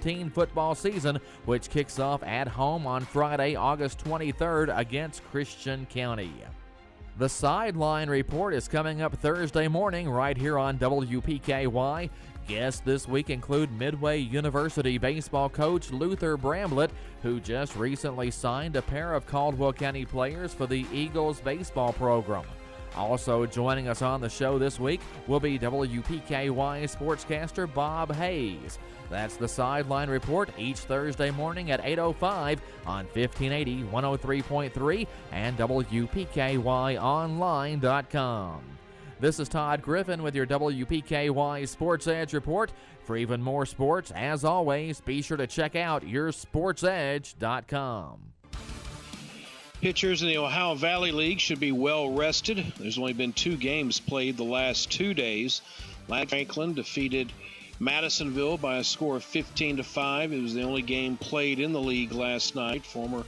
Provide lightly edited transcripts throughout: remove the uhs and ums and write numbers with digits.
2015 football season, which kicks off at home on Friday, August 23rd against Christian County. The Sideline Report is coming up Thursday morning right here on WPKY. Guests this week include Midway University baseball coach Luther Bramblett, who just recently signed a pair of Caldwell County players for the Eagles baseball program. Also joining us on the show this week will be WPKY sportscaster Bob Hayes. That's the Sideline Report each Thursday morning at 8:05 on 1580, 103.3, and WPKYonline.com. This is Todd Griffin with your WPKY Sports Edge Report. For even more sports, as always, be sure to check out yoursportsedge.com. Pitchers in the Ohio Valley League should be well rested. There's only been 2 games played the last 2 days. Franklin defeated Madisonville by a score of 15-5. It was the only game played in the league last night. Former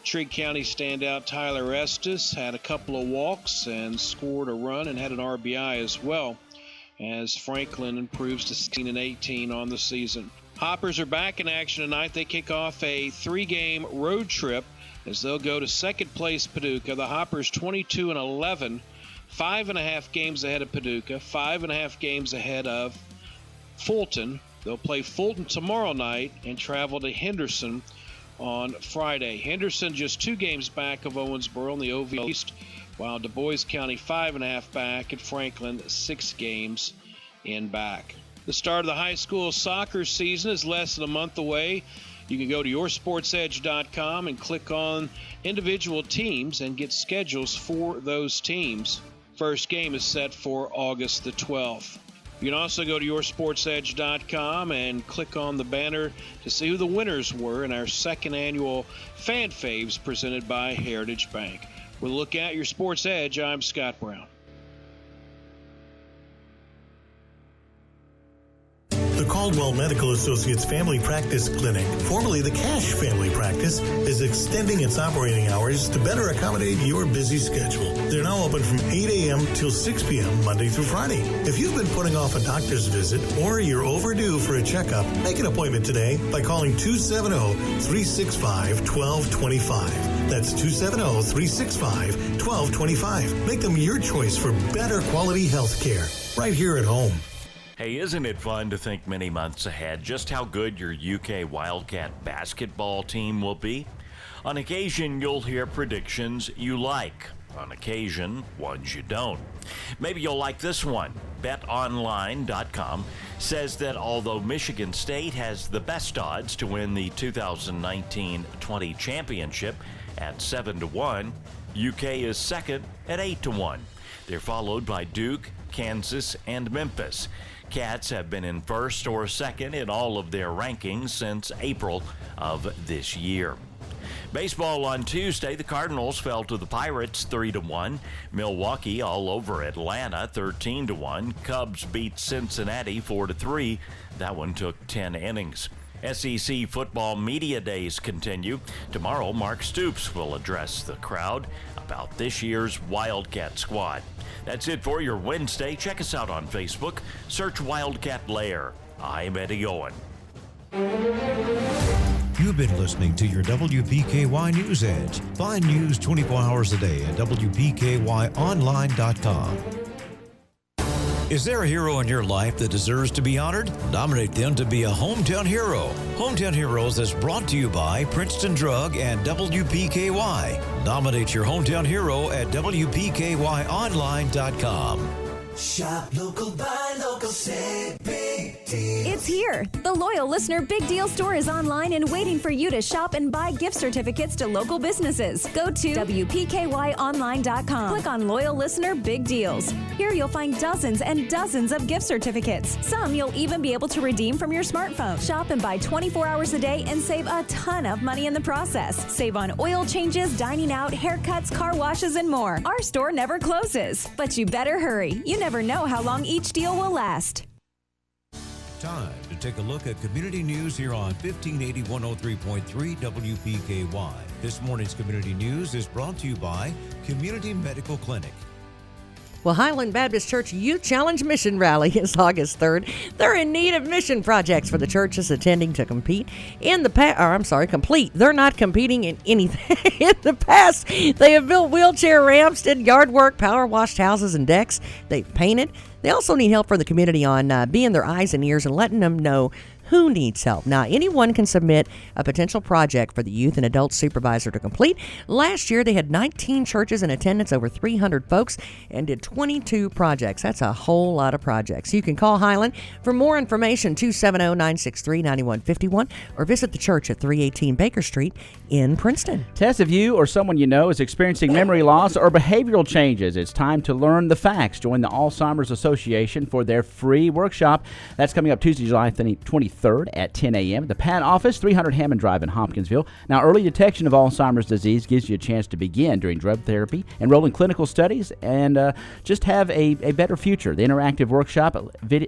Trigg County standout Tyler Estes had a couple of walks and scored a run and had an RBI as well, as Franklin improves to 16-18 on the season. Hoppers are back in action tonight. They kick off a 3-game road trip as they'll go to second place Paducah. The Hoppers 22-11, 5.5 games ahead of Paducah, 5.5 games ahead of Fulton. They'll play Fulton tomorrow night and travel to Henderson on Friday. Henderson just 2 games back of Owensboro in the OV East, while Du Bois County 5.5 back, and Franklin 6 games in back. The start of the high school soccer season is less than a month away. You can go to yoursportsedge.com and click on individual teams and get schedules for those teams. First game is set for August the 12th. You can also go to yoursportsedge.com and click on the banner to see who the winners were in our second annual Fan Faves presented by Heritage Bank. We'll look at your Sports Edge. I'm Scott Brown. The Caldwell Medical Associates Family Practice Clinic, formerly the Cash Family Practice, is extending its operating hours to better accommodate your busy schedule. They're now open from 8 a.m. till 6 p.m. Monday through Friday. If you've been putting off a doctor's visit or you're overdue for a checkup, make an appointment today by calling 270-365-1225. That's 270-365-1225. Make them your choice for better quality health care right here at home. Hey, isn't it fun to think many months ahead just how good your UK Wildcat basketball team will be? On occasion, you'll hear predictions you like. On occasion, ones you don't. Maybe you'll like this one. BetOnline.com says that although Michigan State has the best odds to win the 2019-20 championship at 7-1, UK is second at 8-1. They're followed by Duke, Kansas, and Memphis. Cats have been in first or second in all of their rankings since April of this year. Baseball on Tuesday, the Cardinals fell to the Pirates 3-1. Milwaukee all over Atlanta 13-1. Cubs beat Cincinnati 4-3. That one took 10 innings. SEC football media days continue. Tomorrow, Mark Stoops will address the crowd about this year's Wildcat squad. That's it for your Wednesday. Check us out on Facebook. Search Wildcat Lair. I'm Eddie Owen. You've been listening to your WPKY News Edge. Find news 24 hours a day at WPKYonline.com. Is there a hero in your life that deserves to be honored? Nominate them to be a Hometown Hero. Hometown Heroes is brought to you by Princeton Drug and WPKY. Nominate your Hometown Hero at WPKYonline.com. Shop local, buy local, save big deals. It's here. The Loyal Listener Big Deal Store is online and waiting for you to shop and buy gift certificates to local businesses. Go to WPKYonline.com. Click on Loyal Listener Big Deals. Here you'll find dozens and dozens of gift certificates. Some you'll even be able to redeem from your smartphone. Shop and buy 24 hours a day and save a ton of money in the process. Save on oil changes, dining out, haircuts, car washes, and more. Our store never closes, but you better hurry. You never know how long each deal will last. Time to take a look at community news here on 1580 103.3 WPKY. This morning's community news is brought to you by Community Medical Clinic. Well, Highland Baptist Church Youth Challenge Mission Rally is August 3rd. They're in need of mission projects for the churches attending to complete. Complete. They're not competing in anything. In the past, they have built wheelchair ramps, did yard work, power washed houses and decks. They've painted. They also need help from the community on being their eyes and ears and letting them know who needs help. Now, anyone can submit a potential project for the youth and adult supervisor to complete. Last year, they had 19 churches in attendance, over 300 folks, and did 22 projects. That's a whole lot of projects. You can call Highland for more information, 270-963-9151, or visit the church at 318 Baker Street in Princeton. Tess, if you or someone you know is experiencing memory loss or behavioral changes, it's time to learn the facts. Join the Alzheimer's Association for their free workshop. That's coming up Tuesday, July 23rd at 10 a.m. at the PAT office, 300 Hammond Drive in Hopkinsville. Now, early detection of Alzheimer's disease gives you a chance to begin during drug therapy, enroll in clinical studies, and just have a better future. The interactive workshop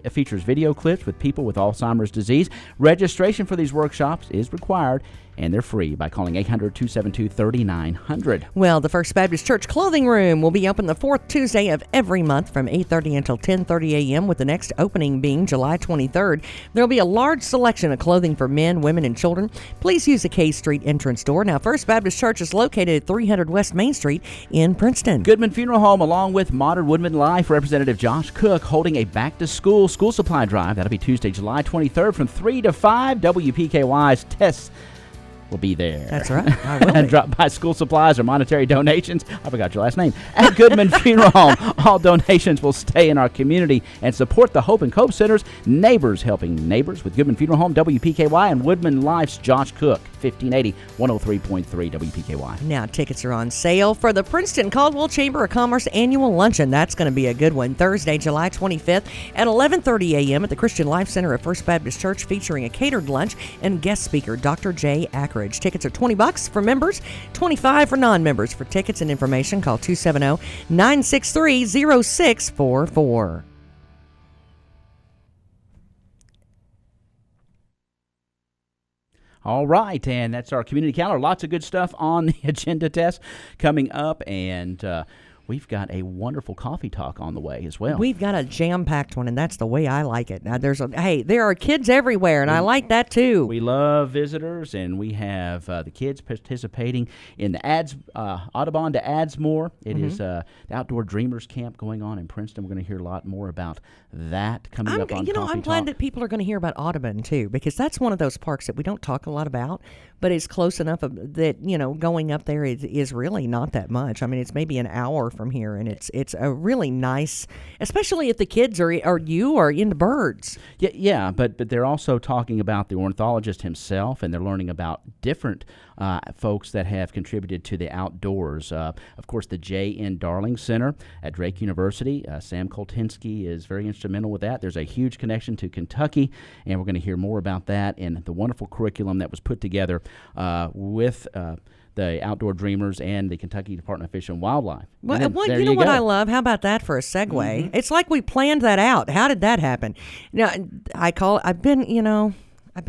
features video clips with people with Alzheimer's disease. Registration for these workshops is required, and they're free by calling 800-272-3900. Well, the First Baptist Church Clothing Room will be open the fourth Tuesday of every month from 8:30 until 10:30 a.m., with the next opening being July 23rd. There will be a large selection of clothing for men, women, and children. Please use the K Street entrance door. Now, First Baptist Church is located at 300 West Main Street in Princeton. Goodman Funeral Home, along with Modern Woodman Life Representative Josh Cook, holding a back-to-school school supply drive. That'll be Tuesday, July 23rd from 3 to 5. WPKY's Tess will be there. That's right. I will and drop by school supplies or monetary donations. I forgot your last name. At Goodman Funeral Home, all donations will stay in our community and support the Hope and Cope Center's Neighbors Helping Neighbors with Goodman Funeral Home, WPKY, and Woodman Life's Josh Cook, 1580, 103.3 WPKY. Now, tickets are on sale for the Princeton Caldwell Chamber of Commerce Annual Luncheon. That's going to be a good one. Thursday, July 25th at 11:30 a.m. at the Christian Life Center at First Baptist Church, featuring a catered lunch and guest speaker, Dr. J. Ackridge. Tickets are $20 for members, $25 for non-members. For tickets and information, call 270-963-0644. All right, and that's our community calendar. Lots of good stuff on the agenda, Tess, coming up, and we've got a wonderful coffee talk on the way as well. We've got a jam-packed one, and that's the way I like it. Now, there are kids everywhere, and I like that too. We love visitors, and we have the kids participating in the Audubon to Adsmore. It is the Outdoor Dreamers Camp going on in Princeton. We're going to hear a lot more about that coming up on Coffee Talk. I'm glad that people are going to hear about Audubon too, because that's one of those parks that we don't talk a lot about, but it's close enough that, going up there is really not that much. I mean, it's maybe an hour from here, and it's a really nice, especially if the kids are into birds. Yeah, but they're also talking about the ornithologist himself, and they're learning about different folks that have contributed to the outdoors. Of course, the J.N. Darling Center at Drake University. Sam Koltinsky is very instrumental with that. There's a huge connection to Kentucky, and we're going to hear more about that and the wonderful curriculum that was put together with the Outdoor Dreamers and the Kentucky Department of Fish and Wildlife. Well, you know what I love? How about that for a segue? Mm-hmm. It's like we planned that out. How did that happen? Now, I've been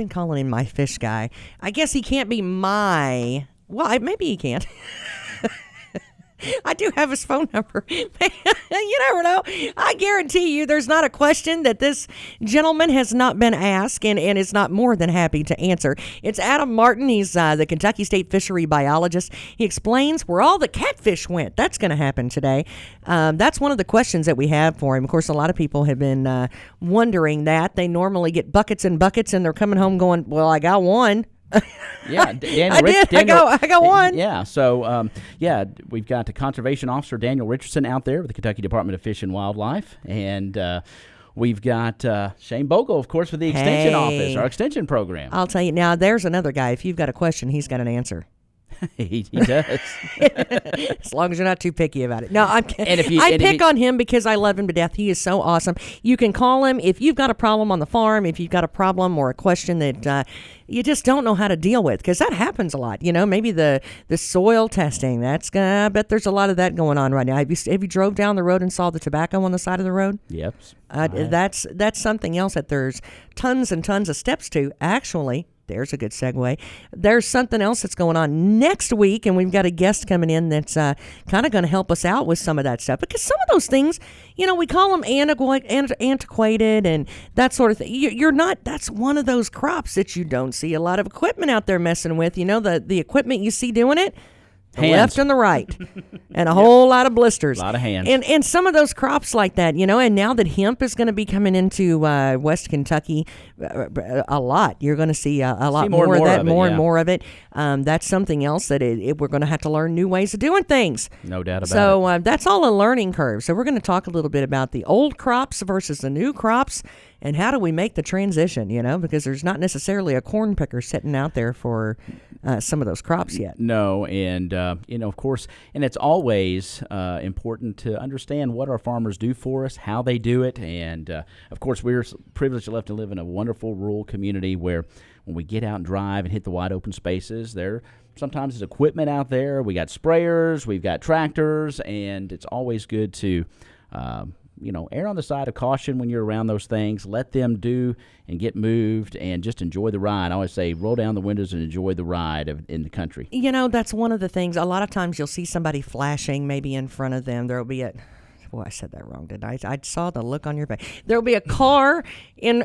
calling him my fish guy. I guess he can't be maybe he can't. I do have his phone number. You never know. I guarantee you there's not a question that this gentleman has not been asked and is not more than happy to answer. It's Adam Martin. He's the Kentucky State fishery biologist. He explains where all the catfish went. That's going to happen today. That's one of the questions that we have for him. Of course, a lot of people have been wondering that. They normally get buckets and buckets, and they're coming home going, well, I got one. Yeah, I got one. Yeah, so we've got the conservation officer Daniel Richardson out there with the Kentucky Department of Fish and Wildlife, and we've got Shane Bogel, of course, with the Extension Office, our Extension program. I'll tell you now. There's another guy. If you've got a question, he's got an answer. he does. As long as you're not too picky about it. No, I'm kidding. I pick on him because I love him to death. He is so awesome. You can call him if you've got a problem on the farm, if you've got a problem or a question that you just don't know how to deal with, because that happens a lot. Maybe the soil testing. I bet there's a lot of that going on right now. Have you drove down the road and saw the tobacco on the side of the road? Yep. That's something else that there's tons and tons of steps to. Actually, There's a good segue. There's something else that's going on next week, and we've got a guest coming in that's kind of going to help us out with some of that stuff. Because some of those things, we call them antiquated and that sort of thing. You're not. That's one of those crops that you don't see a lot of equipment out there messing with. The equipment you see doing it. The left and the right, and a whole lot of blisters. A lot of hands. And some of those crops like that, and now that hemp is going to be coming into West Kentucky a lot. You're going to see a lot more of that, more and more of it. That's something else that we're going to have to learn new ways of doing things. No doubt about it. So that's all a learning curve. So we're going to talk a little bit about the old crops versus the new crops. And how do we make the transition, because there's not necessarily a corn picker sitting out there for some of those crops yet. No, and, of course, and it's always important to understand what our farmers do for us, how they do it. And, of course, we're privileged enough to live in a wonderful rural community where when we get out and drive and hit the wide open spaces, there sometimes there's equipment out there. We got sprayers, we've got tractors, and it's always good to err on the side of caution when you're around those things. Let them do and get moved and just enjoy the ride. I always say roll down the windows and enjoy the ride in the country. That's one of the things. A lot of times you'll see somebody flashing maybe in front of them. There will be I said that wrong, didn't I? I saw the look on your face. There will be a car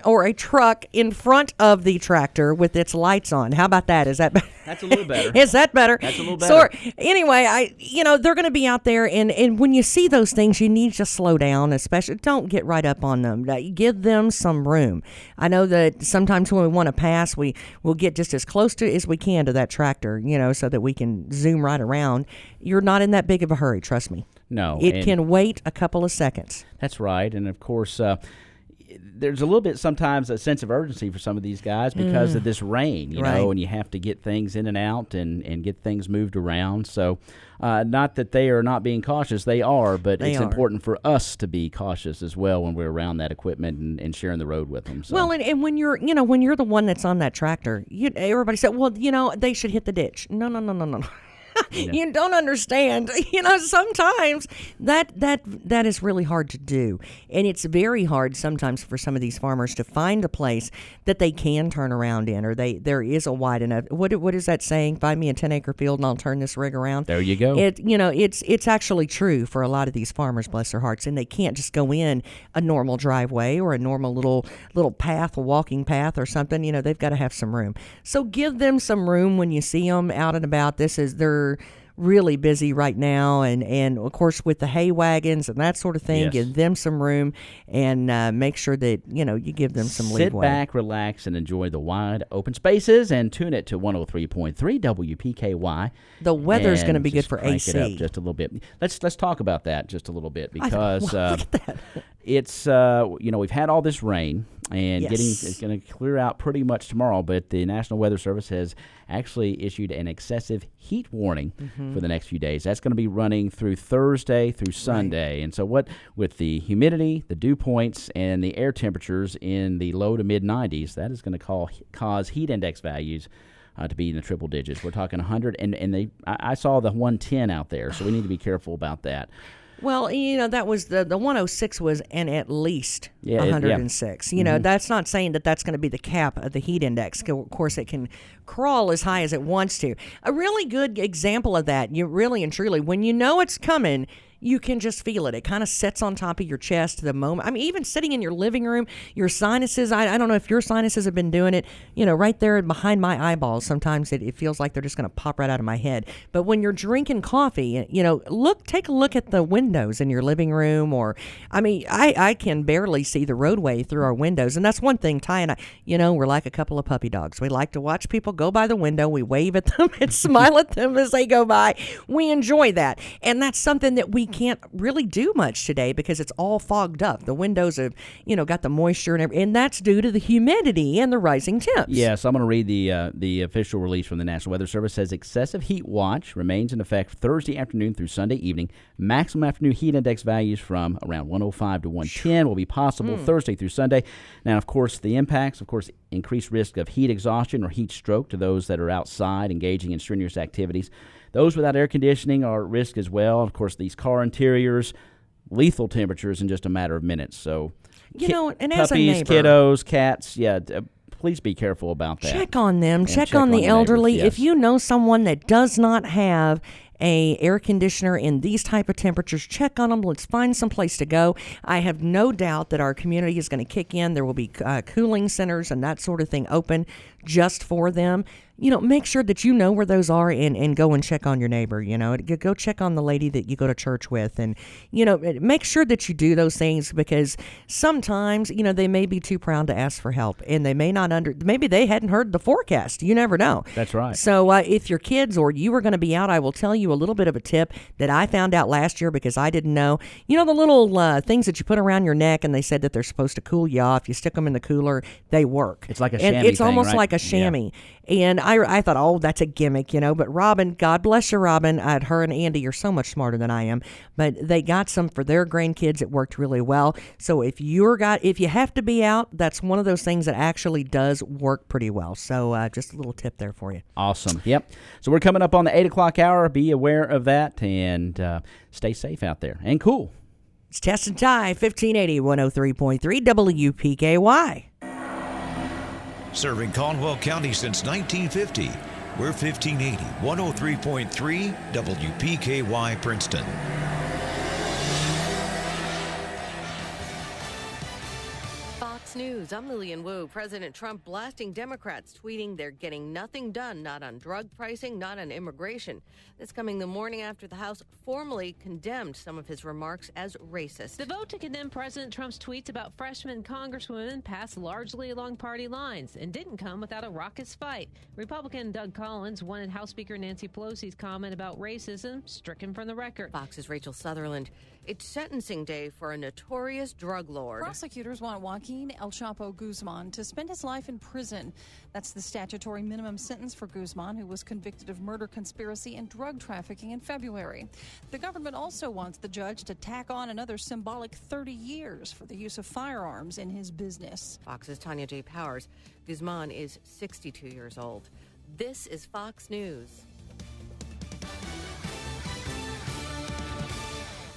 or a truck in front of the tractor with its lights on. How about that? Is that better? That's a little better. Is that better? That's a little better. So anyway, they're going to be out there, and when you see those things, you need to slow down. Especially, don't get right up on them. Give them some room. I know that sometimes when we want to pass, we'll get just as close to as we can to that tractor, so that we can zoom right around. You're not in that big of a hurry. Trust me. No. It can wait a couple of seconds. That's right. And, of course, there's a little bit sometimes a sense of urgency for some of these guys because of this rain, you know, and you have to get things in and out and get things moved around. So not that they are not being cautious. They are, but it's important for us to be cautious as well when we're around that equipment and sharing the road with them. So. Well, and when you're, when you're the one that's on that tractor, everybody said, well, they should hit the ditch. No. You don't understand. Sometimes that is really hard to do. And it's very hard sometimes for some of these farmers to find a place that they can turn around in, or there is a wide enough. What is that saying? Find me a 10-acre field and I'll turn this rig around. There you go. It's actually true for a lot of these farmers, bless their hearts, and they can't just go in a normal driveway or a normal little path, a walking path or something. They've got to have some room. So give them some room when you see them out and about. They're really busy right now, and of course with the hay wagons and that sort of thing, give them some room and make sure that you give them some leeway. Sit back, relax, and enjoy the wide open spaces, and tune it to 103.3 WPKY. The weather's going to be good for crank AC. It up just a little bit. Let's talk about that just a little bit because look at that. It's we've had all this rain. And it's going to clear out pretty much tomorrow, but the National Weather Service has actually issued an excessive heat warning for the next few days. That's going to be running through Thursday through Sunday. Right. And so with the humidity, the dew points, and the air temperatures in the low to mid-90s, that is going to cause heat index values to be in the triple digits. We're talking 100, and I saw the 110 out there, so we need to be careful about that. Well, that was the 106 was at least 106. That's not saying that that's going to be the cap of the heat index. Of course, it can crawl as high as it wants to. A really good example of that, you really and truly, when you know it's coming, you can just feel it. It kind of sets on top of your chest the moment. I mean, even sitting in your living room, your sinuses, I don't know if your sinuses have been doing it, right there behind my eyeballs. Sometimes it feels like they're just going to pop right out of my head. But when you're drinking coffee, take a look at the windows in your living room, I can barely see the roadway through our windows. And that's one thing, Ty and I, we're like a couple of puppy dogs. We like to watch people go by the window. We wave at them and smile at them as they go by. We enjoy that. And that's something that we can't really do much today because it's all fogged up. The windows have, got the moisture and everything, and that's due to the humidity and the rising temps. Yes, I'm going to read the official release from the National Weather Service. It says excessive heat watch remains in effect Thursday afternoon through Sunday evening. Maximum afternoon heat index values from around 105 to 110 will be possible Thursday through Sunday. Now, of course, the impacts, increased risk of heat exhaustion or heat stroke to those that are outside engaging in strenuous activities. Those without air conditioning are at risk as well. Of course, these car interiors, lethal temperatures in just a matter of minutes. So, and puppies, as a neighbor, kiddos, cats, please be careful about that. Check on them. And check on the your elderly. neighbors, yes. If you know someone that does not have a air conditioner in these type of temperatures, check on them. Let's find some place to go. I have no doubt that our community is going to kick in. There will be cooling centers and that sort of thing open just for them. You know, make sure that you know where those are and go and check on your neighbor. You know, go check on the lady that you go to church with, and, you know, make sure that you do those things, because sometimes, you know, they may be too proud to ask for help, and they may not maybe they hadn't heard the forecast. You never know. That's right. So if your kids or you are going to be out, I will tell you a little bit of a tip that I found out last year because I didn't know. You know, the little things that you put around your neck, and they said that they're supposed to cool you off. You stick them in the cooler, they work. It's like a and chamois it's thing, almost right? like a chamois. Yeah. And I thought, oh, that's a gimmick, you know. But Robin, God bless you, Robin. Her and Andy are so much smarter than I am. But they got some for their grandkids. It worked really well. So if you have to be out, that's one of those things that actually does work pretty well. So just a little tip there for you. Awesome. Yep. So we're coming up on the 8 o'clock hour. Be aware of that, and stay safe out there and cool. It's Test and Tie, 1580, 103.3 WPKY. Serving Caldwell County since 1950. We're 1580, 103.3 WPKY Princeton. Fox News, I'm Lillian Wu. President Trump blasting Democrats, tweeting they're getting nothing done, not on drug pricing, not on immigration. This coming the morning after the House formally condemned some of his remarks as racist. The vote to condemn President Trump's tweets about freshman congresswomen passed largely along party lines and didn't come without a raucous fight. Republican Doug Collins wanted House Speaker Nancy Pelosi's comment about racism stricken from the record. Fox's Rachel Sutherland. It's sentencing day for a notorious drug lord. Prosecutors want Joaquin El Chapo Guzman to spend his life in prison. That's the statutory minimum sentence for Guzman, who was convicted of murder, conspiracy, and drug trafficking in February. The government also wants the judge to tack on another symbolic 30 years for the use of firearms in his business. Fox's Tanya J. Powers. Guzman is 62 years old. This is Fox News.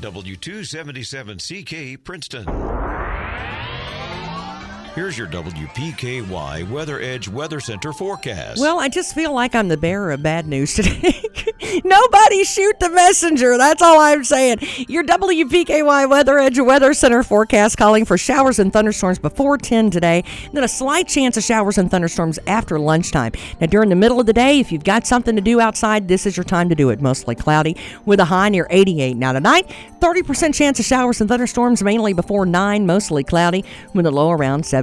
W277CK Princeton. Here's your WPKY Weather Edge Weather Center forecast. Well, I just feel like I'm the bearer of bad news today. Nobody shoot the messenger. That's all I'm saying. Your WPKY Weather Edge Weather Center forecast calling for showers and thunderstorms before 10 today. Then a slight chance of showers and thunderstorms after lunchtime. Now, during the middle of the day, if you've got something to do outside, this is your time to do it. Mostly cloudy with a high near 88. Now, tonight, 30% chance of showers and thunderstorms mainly before 9, mostly cloudy with a low around 75.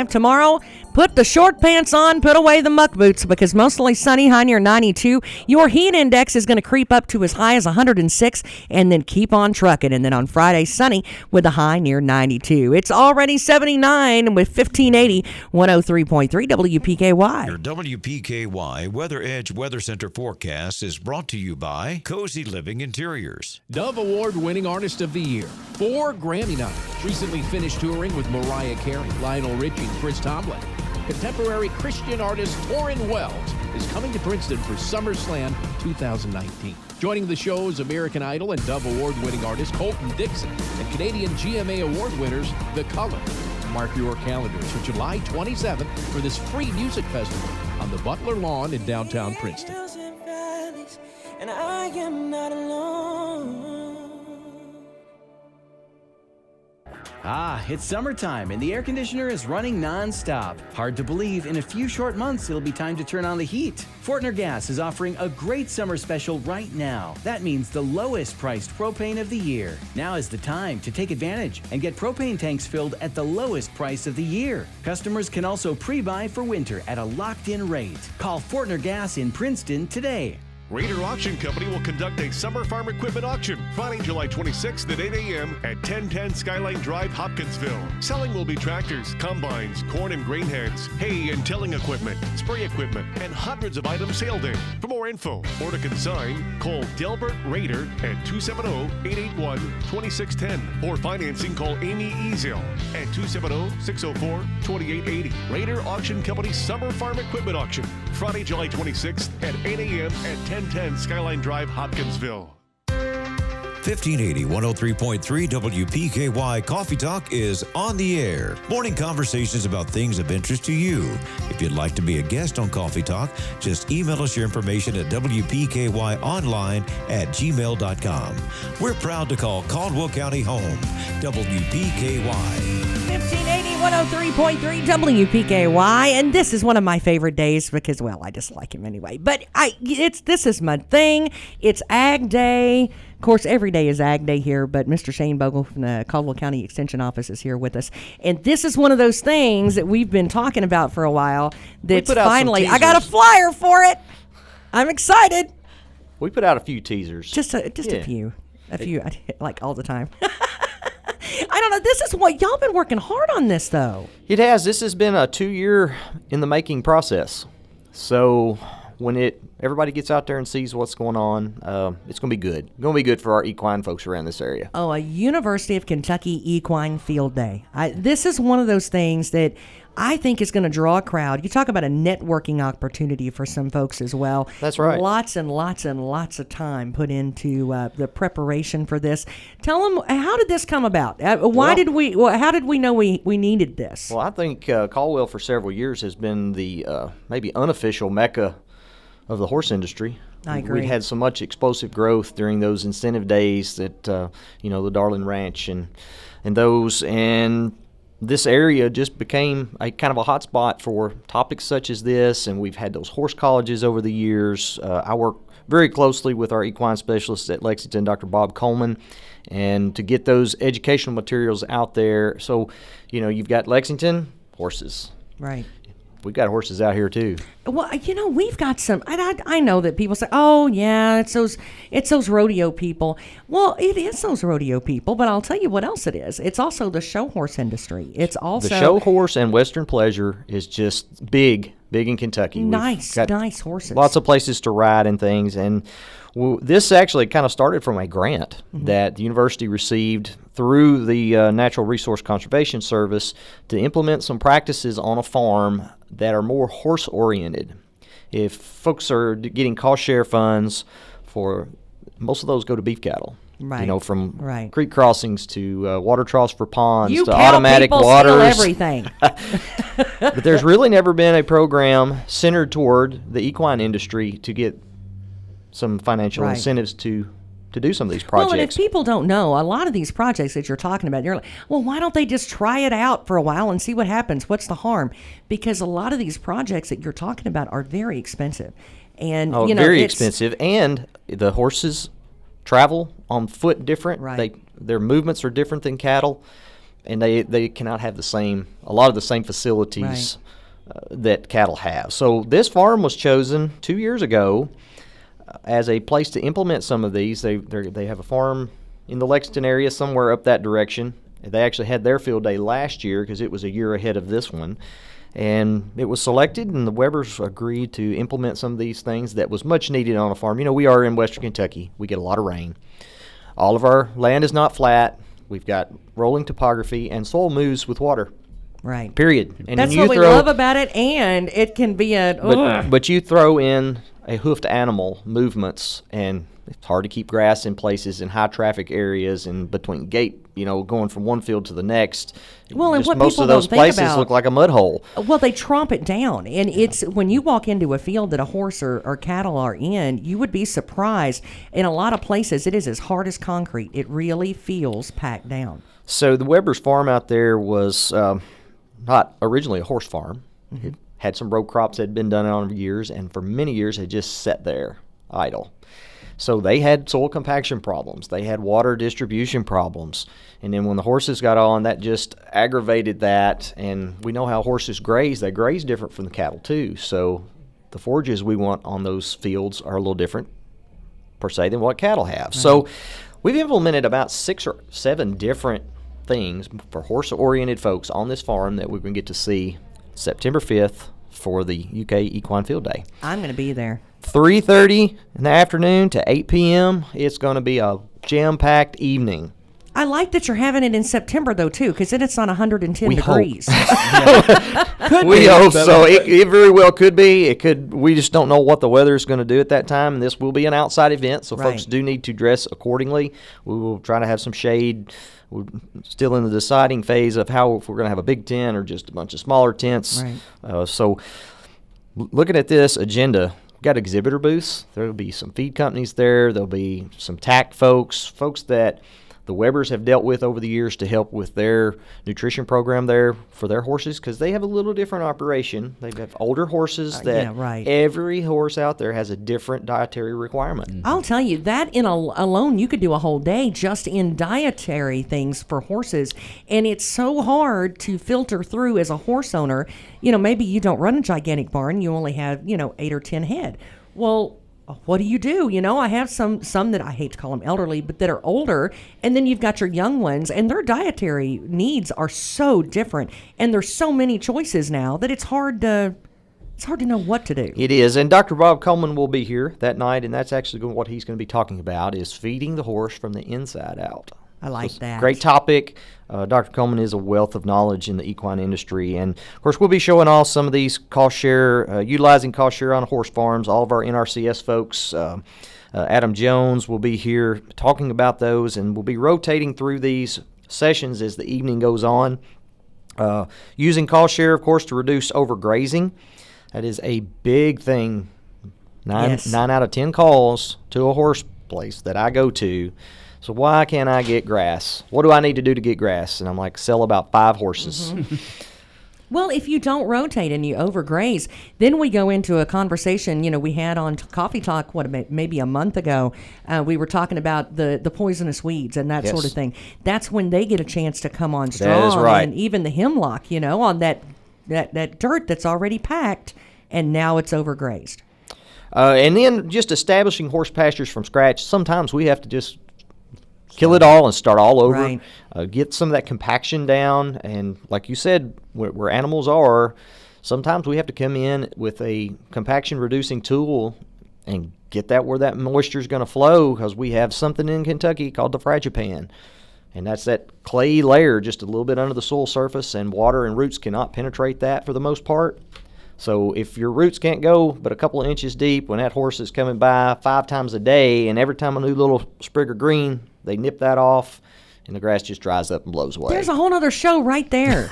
Tomorrow, put the short pants on, put away the muck boots because mostly sunny, high near 92. Your heat index is going to creep up to as high as 106 and then keep on trucking. And then on Friday, sunny with a high near 92. It's already 79 with 1580, 103.3 WPKY. Your WPKY Weather Edge Weather Center forecast is brought to you by Cozy Living Interiors. Dove Award-winning Artist of the Year, 4 Grammy nominations. Recently finished touring with Mariah Carey, Lionel Richie, and Chris Tomlin. Contemporary Christian artist Torrin Wells is coming to Princeton for SummerSlam 2019. Joining the show is American Idol and Dove Award-winning artist Koltinsky and Canadian GMA Award winners The Color. Mark your calendars for July 27th for this free music festival on the Butler Lawn in downtown Princeton. And I am not alone. Ah, it's summertime and the air conditioner is running non-stop. Hard to believe, in a few short months it'll be time to turn on the heat. Fortner Gas is offering a great summer special right now. That means the lowest priced propane of the year. Now is the time to take advantage and get propane tanks filled at the lowest price of the year. Customers can also pre-buy for winter at a locked-in rate. Call Fortner Gas in Princeton today. Raider Auction Company will conduct a summer farm equipment auction Friday, July 26th at 8 a.m. at 1010 Skyline Drive, Hopkinsville. Selling will be tractors, combines, corn and grain heads, hay and tilling equipment, spray equipment, and hundreds of items sale day. For more info or to consign, call Delbert Raider at 270-881-2610 or financing, call Amy Eazell at 270-604-2880. Raider Auction Company Summer Farm Equipment Auction Friday, July 26th at 8 a.m. at 1010 Skyline Drive, Hopkinsville. 1580 103.3 WPKY Coffee Talk is on the air. Morning conversations about things of interest to you. If you'd like to be a guest on Coffee Talk, just email us your information at WPKYonline@gmail.com. We're proud to call Caldwell County home. WPKY. 1580 103.3 WPKY, and this is one of my favorite days because, well, I just like him anyway. But this is my thing. It's Ag Day. Of course, every day is Ag Day here, but Mr. Shane Bogel from the Caldwell County Extension Office is here with us. And this is one of those things that we've been talking about for a while that's finally, I got a flyer for it. I'm excited. We put out a few teasers. Just a few. Like all the time. I don't know. This is what y'all been working hard on this, though. It has. This has been a 2-year in the making process. So when everybody gets out there and sees what's going on, it's going to be good. It's going to be good for our equine folks around this area. Oh, a University of Kentucky Equine Field Day. This is one of those things that I think is going to draw a crowd. You talk about a networking opportunity for some folks as well. That's right. Lots and lots and lots of time put into the preparation for this. Tell them, how did this come about? How did we know we needed this? Well, I think Caldwell for several years has been the maybe unofficial mecca of the horse industry. I agree. We had so much explosive growth during those incentive days that, the Darling Ranch and those, and this area just became a kind of a hot spot for topics such as this, and we've had those horse colleges over the years. I work very closely with our equine specialist at Lexington, Dr. Bob Coleman, and to get those educational materials out there. So, you've got Lexington, horses. Right. We've got horses out here too. Well, we've got some. I know that people say, "Oh, yeah, it's those rodeo people." Well, it is those rodeo people, but I'll tell you what else it is. It's also the show horse industry. It's also the show horse and Western pleasure is just big in Kentucky. Nice horses. Lots of places to ride and things, and this actually kind of started from a grant that the university received through the Natural Resource Conservation Service to implement some practices on a farm that are more horse-oriented. If folks are getting cost-share funds for, most of those go to beef cattle. Right. From creek crossings to water troughs for ponds to cow automatic people waters. Steal everything. But there's really never been a program centered toward the equine industry to get some financial incentives to do some of these projects. Well, and if people don't know, a lot of these projects that you're talking about, you're like, well, why don't they just try it out for a while and see what happens? What's the harm? Because a lot of these projects that you're talking about are very expensive. And, very expensive. And the horses travel on foot different. Right. Their movements are different than cattle, and they cannot have a lot of the same facilities that cattle have. So this farm was chosen 2 years ago as a place to implement some of these. They have a farm in the Lexington area somewhere up that direction. They actually had their field day last year because it was a year ahead of this one. And it was selected, and the Webbers agreed to implement some of these things that was much needed on a farm. We are in western Kentucky. We get a lot of rain. All of our land is not flat. We've got rolling topography, and soil moves with water. Right. Period. And that's what we love about it, and it can be but you throw in a hoofed animal movements, and it's hard to keep grass in places in high traffic areas and between going from one field to the next. Well, and what most people of those don't think places look like a mud hole. Well, they tromp it down, and it's when you walk into a field that a horse or cattle are in, you would be surprised. In a lot of places, it is as hard as concrete. It really feels packed down. So the Weber's farm out there was not originally a horse farm. Mm-hmm. It had some row crops that had been done on years, and for many years had just sat there idle. So they had soil compaction problems. They had water distribution problems. And then when the horses got on, that just aggravated that. And we know how horses graze. They graze different from the cattle, too. So the forages we want on those fields are a little different, per se, than what cattle have. Right. So we've implemented about 6 or 7 different things for horse-oriented folks on this farm that we're going to get to see September 5th for the UK Equine Field Day. I'm going to be there. 3:30 in the afternoon to 8 p.m. It's going to be a jam-packed evening. I like that you're having it in September, though, too, because then it's on 110 We degrees. We hope so. It very well could be. It could. We just don't know what the weather is going to do at that time. And this will be an outside event, so folks do need to dress accordingly. We will try to have some shade. We're still in the deciding phase of how if we're going to have a big tent or just a bunch of smaller tents. Right. So looking at this agenda, we've got exhibitor booths. There will be some feed companies there. There'll be some tack folks that the Webbers have dealt with over the years to help with their nutrition program there for their horses, because they have a little different operation. They have older horses that every horse out there has a different dietary requirement. I'll tell you, that alone, you could do a whole day just in dietary things for horses, and it's so hard to filter through as a horse owner. Maybe you don't run a gigantic barn, you only have, 8 or 10 head. Well, what do you do? I have some that I hate to call them elderly, but that are older, and then you've got your young ones, and their dietary needs are so different, and there's so many choices now that it's hard to know what to do. It is, and Dr. Bob Coleman will be here that night, and that's actually what he's going to be talking about is feeding the horse from the inside out. I like that. Great topic. Dr. Coleman is a wealth of knowledge in the equine industry. And, of course, we'll be showing off some of these cost share, utilizing cost share on horse farms. All of our NRCS folks, Adam Jones will be here talking about those, and we'll be rotating through these sessions as the evening goes on. Using cost share, of course, to reduce overgrazing. That is a big thing. Nine out of 10 calls to a horse place that I go to. So why can't I get grass? What do I need to do to get grass? And I'm like, sell about 5 horses. Well, if you don't rotate and you overgraze, then we go into a conversation, we had on Coffee Talk, maybe a month ago. We were talking about the poisonous weeds and that sort of thing. That's when they get a chance to come on strong. That is right. And even the hemlock, on that dirt that's already packed, and now it's overgrazed. And then just establishing horse pastures from scratch, sometimes we have to just kill it all and start all over. Right. Get some of that compaction down, and like you said, where animals are, sometimes we have to come in with a compaction reducing tool and get that where that moisture is going to flow, because we have something in Kentucky called the fragipan, and that's that clay layer just a little bit under the soil surface, and water and roots cannot penetrate that for the most part. So if your roots can't go but a couple of inches deep, when that horse is coming by 5 times a day, and every time a new little sprig of green, they nip that off, and the grass just dries up and blows away. There's a whole other show right there.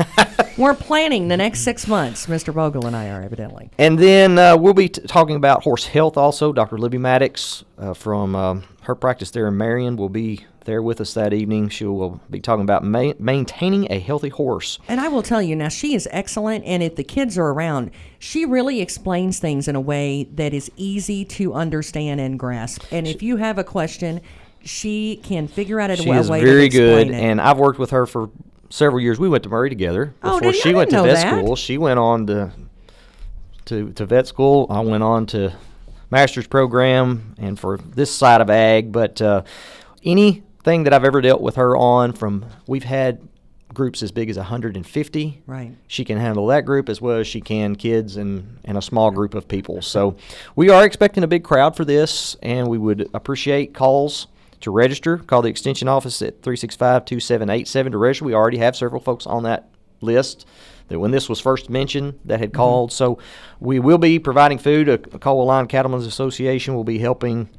We're planning the next 6 months, Mr. Bogel and I are, evidently. And then we'll be talking about horse health also. Dr. Libby Maddox from her practice there in Marion will be there with us that evening. She will be talking about maintaining a healthy horse. And I will tell you, now, she is excellent, and if the kids are around, she really explains things in a way that is easy to understand and grasp. And if you have a question, she can figure out a way to explain it. She is very good, and I've worked with her for several years. We went to Murray together. Before she went to vet school, she went on to vet school. I went on to master's program, and for this side of ag. But anything that I've ever dealt with her on, we've had groups as big as 150. Right. She can handle that group as well as she can kids and a small group of people. So we are expecting a big crowd for this, and we would appreciate calls to register. Call the extension office at 365-2787 to register. We already have several folks on that list that when this was first mentioned that had called. So we will be providing food. A Caldwell Line Cattlemen's Association will be helping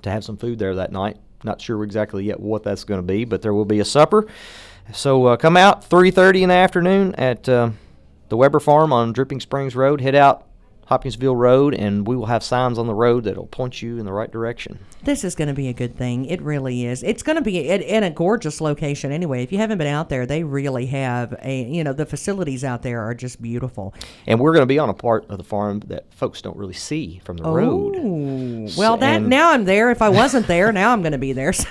to have some food there that night. Not sure exactly yet what that's going to be, but there will be a supper. So come out 3:30 in the afternoon at the Weber Farm on Dripping Springs Road. Head out Hopkinsville Road, and we will have signs on the road that will point you in the right direction. This is going to be a good thing. It really is. It's going to be in a gorgeous location anyway. If you haven't been out there, they really have the facilities out there are just beautiful. And we're going to be on a part of the farm that folks don't really see from the road. Well, now I'm there. If I wasn't there, now I'm going to be there. So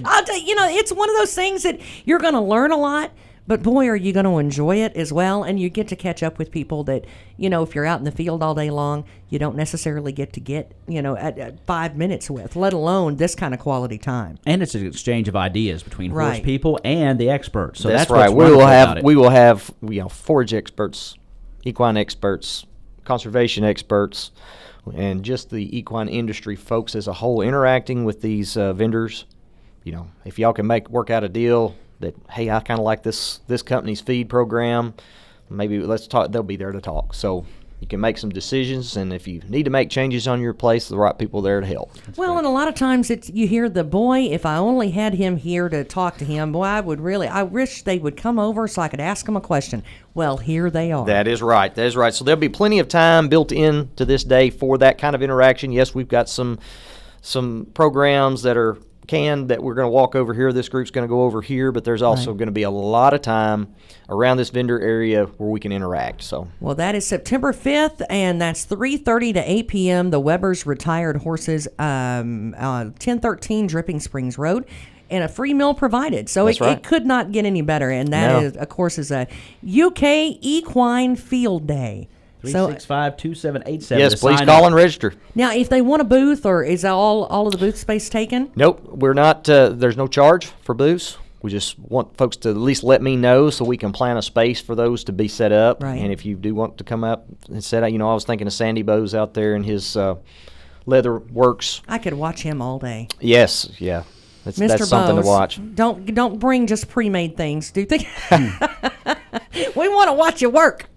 I'll tell you, it's one of those things that you're going to learn a lot. But boy, are you going to enjoy it as well. And you get to catch up with people that, if you're out in the field all day long, you don't necessarily get at 5 minutes with, let alone this kind of quality time. And it's an exchange of ideas between horse people and the experts. So that's right. What's we will have forage experts, equine experts, conservation experts, and just the equine industry folks as a whole interacting with these vendors if y'all can work out a deal that, hey, I kind of like this company's feed program, maybe let's talk. They'll be there to talk. So you can make some decisions, and if you need to make changes on your place, the right people are there to help. Well, and a lot of times you hear the boy, if I only had him here to talk to him, boy, I wish they would come over so I could ask them a question. Well, here they are. That is right. So there'll be plenty of time built into this day for that kind of interaction. Yes, we've got some programs that are that we're going to walk over here. This group's going to go over here, but there's also going to be a lot of time around this vendor area where we can interact. So, well, that is September 5th, and that's 3:30 to 8 p.m. The Weber's Retired Horses, 1013 Dripping Springs Road, and a free meal provided. So it could not get any better, and that is, of course, is a UK Equine Field Day. 365-2787. Yes, please call and register. Now, if they want a booth, or is all of the booth space taken? Nope, we're not. There's no charge for booths. We just want folks to at least let me know so we can plan a space for those to be set up. Right. And if you do want to come up and set up, I was thinking of Sandy Bowes out there and his leather works. I could watch him all day. Yes, yeah. That's something to watch. Don't bring just pre-made things. Do think we want to watch you work.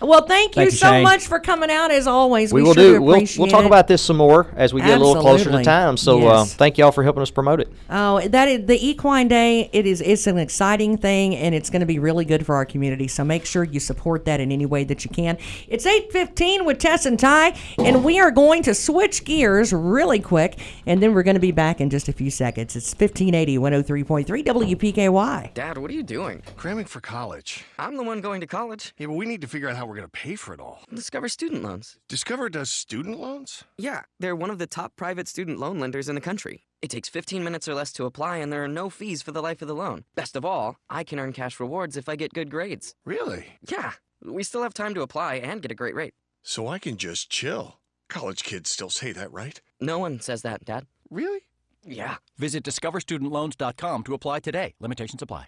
Well, thank you so Shane. much for coming out, as always. We will sure do. We'll talk about this some more as we get a little closer to time. So yes. Thank y'all for helping us promote it. Oh, that is the Equine Day. It's an exciting thing, and it's going to be really good for our community. So make sure you support that in any way that you can. It's 8:15 with Tess and Ty, and we are going to switch gears really quick, and then we're going to be back in just a few seconds. It's 1580 103.3 WPKY. Dad, what are you doing? Cramming for college. I'm the one going to college. Yeah, but we need to figure out how we're going to pay for it all. Discover Student Loans. Discover does student loans? Yeah, they're one of the top private student loan lenders in the country. It takes 15 minutes or less to apply, and there are no fees for the life of the loan. Best of all, I can earn cash rewards if I get good grades. Really? Yeah, we still have time to apply and get a great rate. So I can just chill. College kids still say that, right? No one says that, Dad. Really? Yeah. Visit discoverstudentloans.com to apply today. Limitations apply.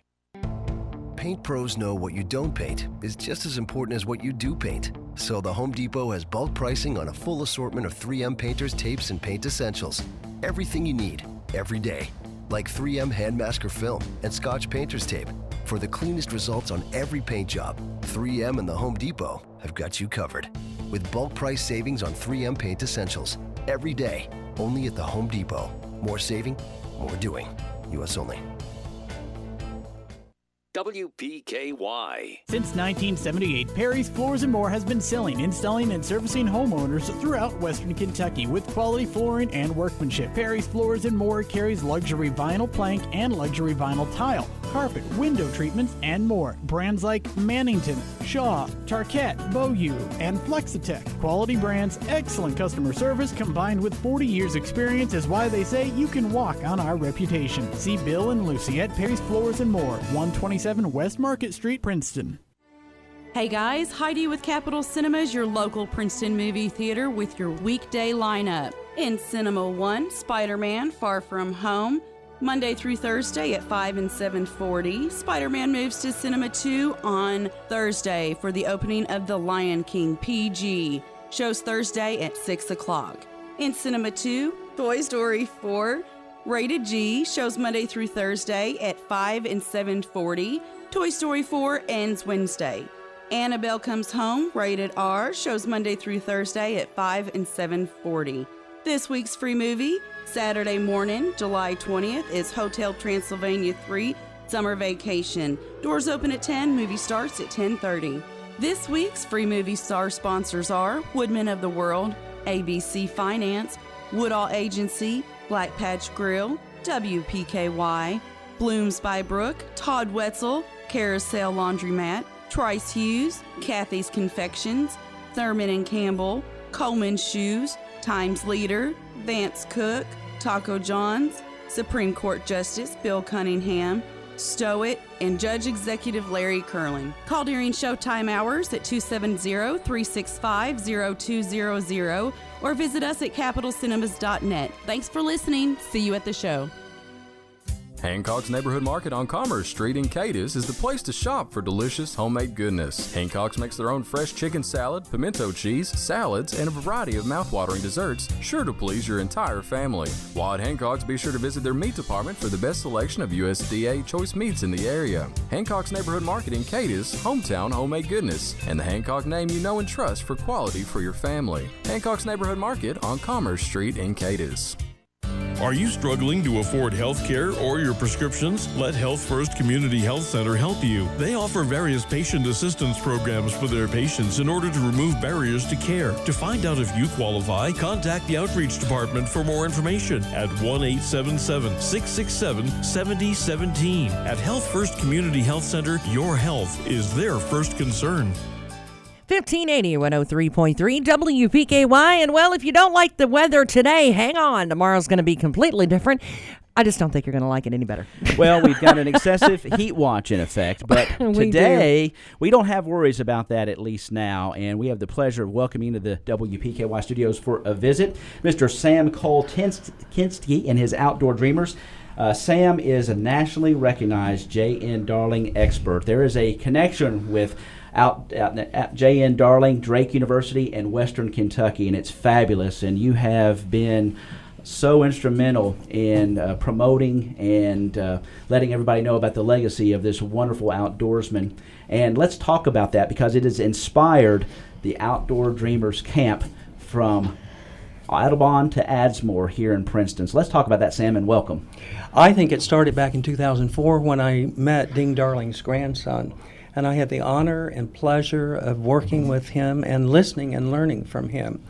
Paint pros know what you don't paint is just as important as what you do paint. So the Home Depot has bulk pricing on a full assortment of 3M painters, tapes, and paint essentials. Everything you need, every day. Like 3M Hand Masker Film and Scotch Painter's Tape. For the cleanest results on every paint job, 3M and the Home Depot have got you covered. With bulk price savings on 3M paint essentials. Every day, only at the Home Depot. More saving, more doing. U.S. only. WPKY. Since 1978, Perry's Floors & More has been selling, installing, and servicing homeowners throughout Western Kentucky with quality flooring and workmanship. Perry's Floors & More carries luxury vinyl plank and luxury vinyl tile, carpet, window treatments, and more. Brands like Mannington, Shaw, Tarkett, Beaulieu, and Flexitech. Quality brands, excellent customer service, combined with 40 years experience is why they say you can walk on our reputation. See Bill and Lucy at Perry's Floors & More, 127 West Market Street, Princeton. Hey guys, Heidi with Capitol Cinemas, your local Princeton movie theater with your weekday lineup. In Cinema 1, Spider-Man Far From Home, Monday through Thursday at 5 and 7:40. Spider-Man moves to Cinema 2 on Thursday for the opening of The Lion King PG. Shows Thursday at 6 o'clock. In Cinema 2, Toy Story 4, Rated G, shows Monday through Thursday at 5 and 7:40. Toy Story 4 ends Wednesday. Annabelle Comes Home, Rated R, shows Monday through Thursday at 5 and 7:40. This week's free movie, Saturday morning, July 20th, is Hotel Transylvania 3, Summer Vacation. Doors open at 10, movie starts at 10:30. This week's free movie star sponsors are Woodmen of the World, ABC Finance, Woodall Agency, Black Patch Grill, WPKY, Blooms by Brook, Todd Wetzel, Carousel Laundromat, Trice Hughes, Kathy's Confections, Thurman & Campbell, Coleman Shoes, Times Leader, Vance Cook, Taco John's, Supreme Court Justice Bill Cunningham, Stow It, and Judge Executive Larry Curlin. Call during showtime hours at 270-365-0200 or visit us at capitalcinemas.net. Thanks for listening. See you at the show. Hancock's Neighborhood Market on Commerce Street in Cadiz is the place to shop for delicious homemade goodness. Hancock's makes their own fresh chicken salad, pimento cheese, salads, and a variety of mouthwatering desserts, sure to please your entire family. While at Hancock's, be sure to visit their meat department for the best selection of USDA choice meats in the area. Hancock's Neighborhood Market in Cadiz, hometown homemade goodness, and the Hancock name you know and trust for quality for your family. Hancock's Neighborhood Market on Commerce Street in Cadiz. Are you struggling to afford health care or your prescriptions? Let Health First Community Health Center help you. They offer various patient assistance programs for their patients in order to remove barriers to care. To find out if you qualify, contact the Outreach Department for more information at 1-877-667-7017. At Health First Community Health Center, your health is their first concern. 1580 103.3 WPKY. And well, if you don't like the weather today, hang on. Tomorrow's going to be completely different. I just don't think you're going to like it any better. Well, we've got an excessive heat watch in effect, but today we don't have worries about that, at least now, and we have the pleasure of welcoming to the WPKY studios for a visit Mr. Sam Koltinsky and his Outdoor Dreamers. Sam is a nationally recognized J.N. Darling expert. There is a connection with at J.N. Darling, Drake University, and Western Kentucky, and it's fabulous. And you have been so instrumental in promoting and letting everybody know about the legacy of this wonderful outdoorsman. And let's talk about that because it has inspired the Outdoor Dreamers Camp from Audubon to Adsmore here in Princeton. So let's talk about that, Sam, and welcome. I think it started back in 2004 when I met Ding Darling's grandson. And I had the honor and pleasure of working with him and listening and learning from him.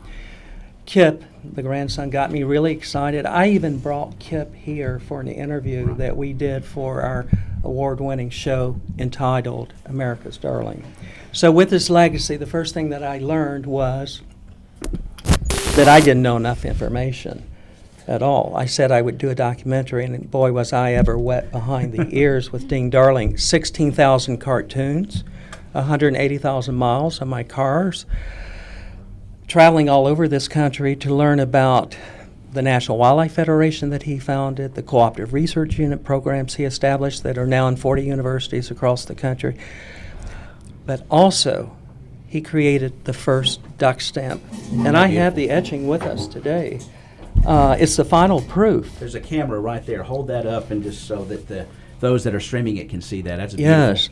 Kip, the grandson, got me really excited. I even brought Kip here for an interview that we did for our award-winning show entitled America's Darling. So with this legacy, the first thing that I learned was that I didn't know enough information at all. I said I would do a documentary, and boy, was I ever wet behind the ears with Ding Darling. 16,000 cartoons, 180,000 miles on my cars, traveling all over this country to learn about the National Wildlife Federation that he founded, the cooperative research unit programs he established that are now in 40 universities across the country. But also, he created the first duck stamp. And I have the etching with us today. It's the final proof. There's a camera right there. Hold that up, and just so that those that are streaming it can see that. That's beautiful. Yes.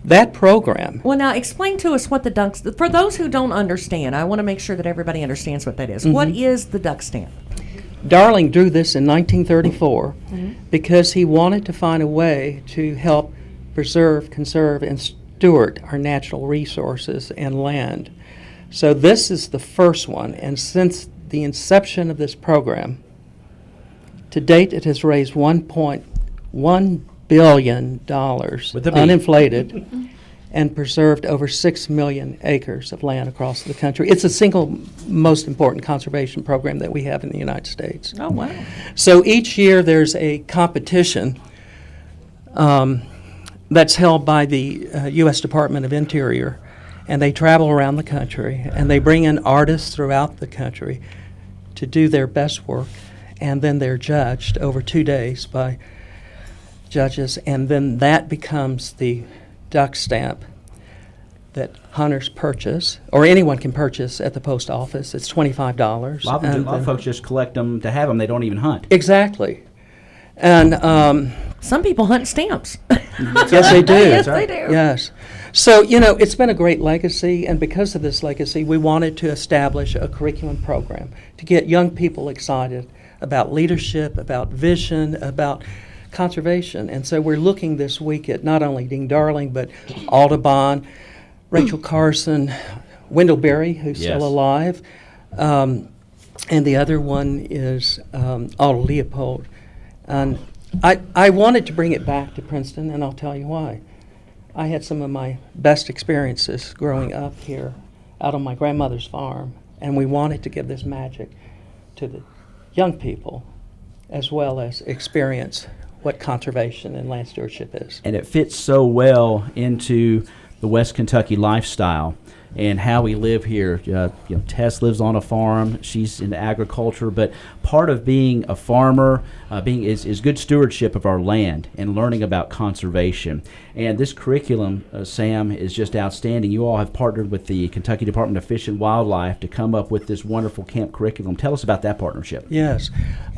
That program. Well, now explain to us what the duck. For those who don't understand, I want to make sure that everybody understands what that is. Mm-hmm. What is the duck stamp? Darling drew this in 1934 because he wanted to find a way to help preserve, conserve, and steward our natural resources and land. So this is the first one, and since the inception of this program, to date it has raised $1.1 billion uninflated and preserved over 6 million acres of land across the country. It's the single most important conservation program that we have in the United States. Oh, wow. So each year there's a competition that's held by the U.S. Department of Interior, and they travel around the country, and they bring in artists throughout the country to do their best work, and then they're judged over 2 days by judges, and then that becomes the duck stamp that hunters purchase, or anyone can purchase at the post office. It's $25. A lot of folks just collect them to have them. They don't even hunt. Exactly. And some people hunt stamps. Yes, they do. Yes, they do. Yes. So, it's been a great legacy, and because of this legacy, we wanted to establish a curriculum program to get young people excited about leadership, about vision, about conservation. And so we're looking this week at not only Ding Darling, but Audubon, Rachel Carson, Wendell Berry, who's still alive, and the other one is Otto Leopold. And I wanted to bring it back to Princeton, and I'll tell you why. I had some of my best experiences growing up here out on my grandmother's farm, and we wanted to give this magic to the young people as well as experience what conservation and land stewardship is. And it fits so well into the West Kentucky lifestyle and how we live here. Tess lives on a farm. She's into agriculture, but part of being a farmer is good stewardship of our land and learning about conservation. And this curriculum, Sam, is just outstanding. You all have partnered with the Kentucky Department of Fish and Wildlife to come up with this wonderful camp curriculum. Tell us about that partnership. Yes.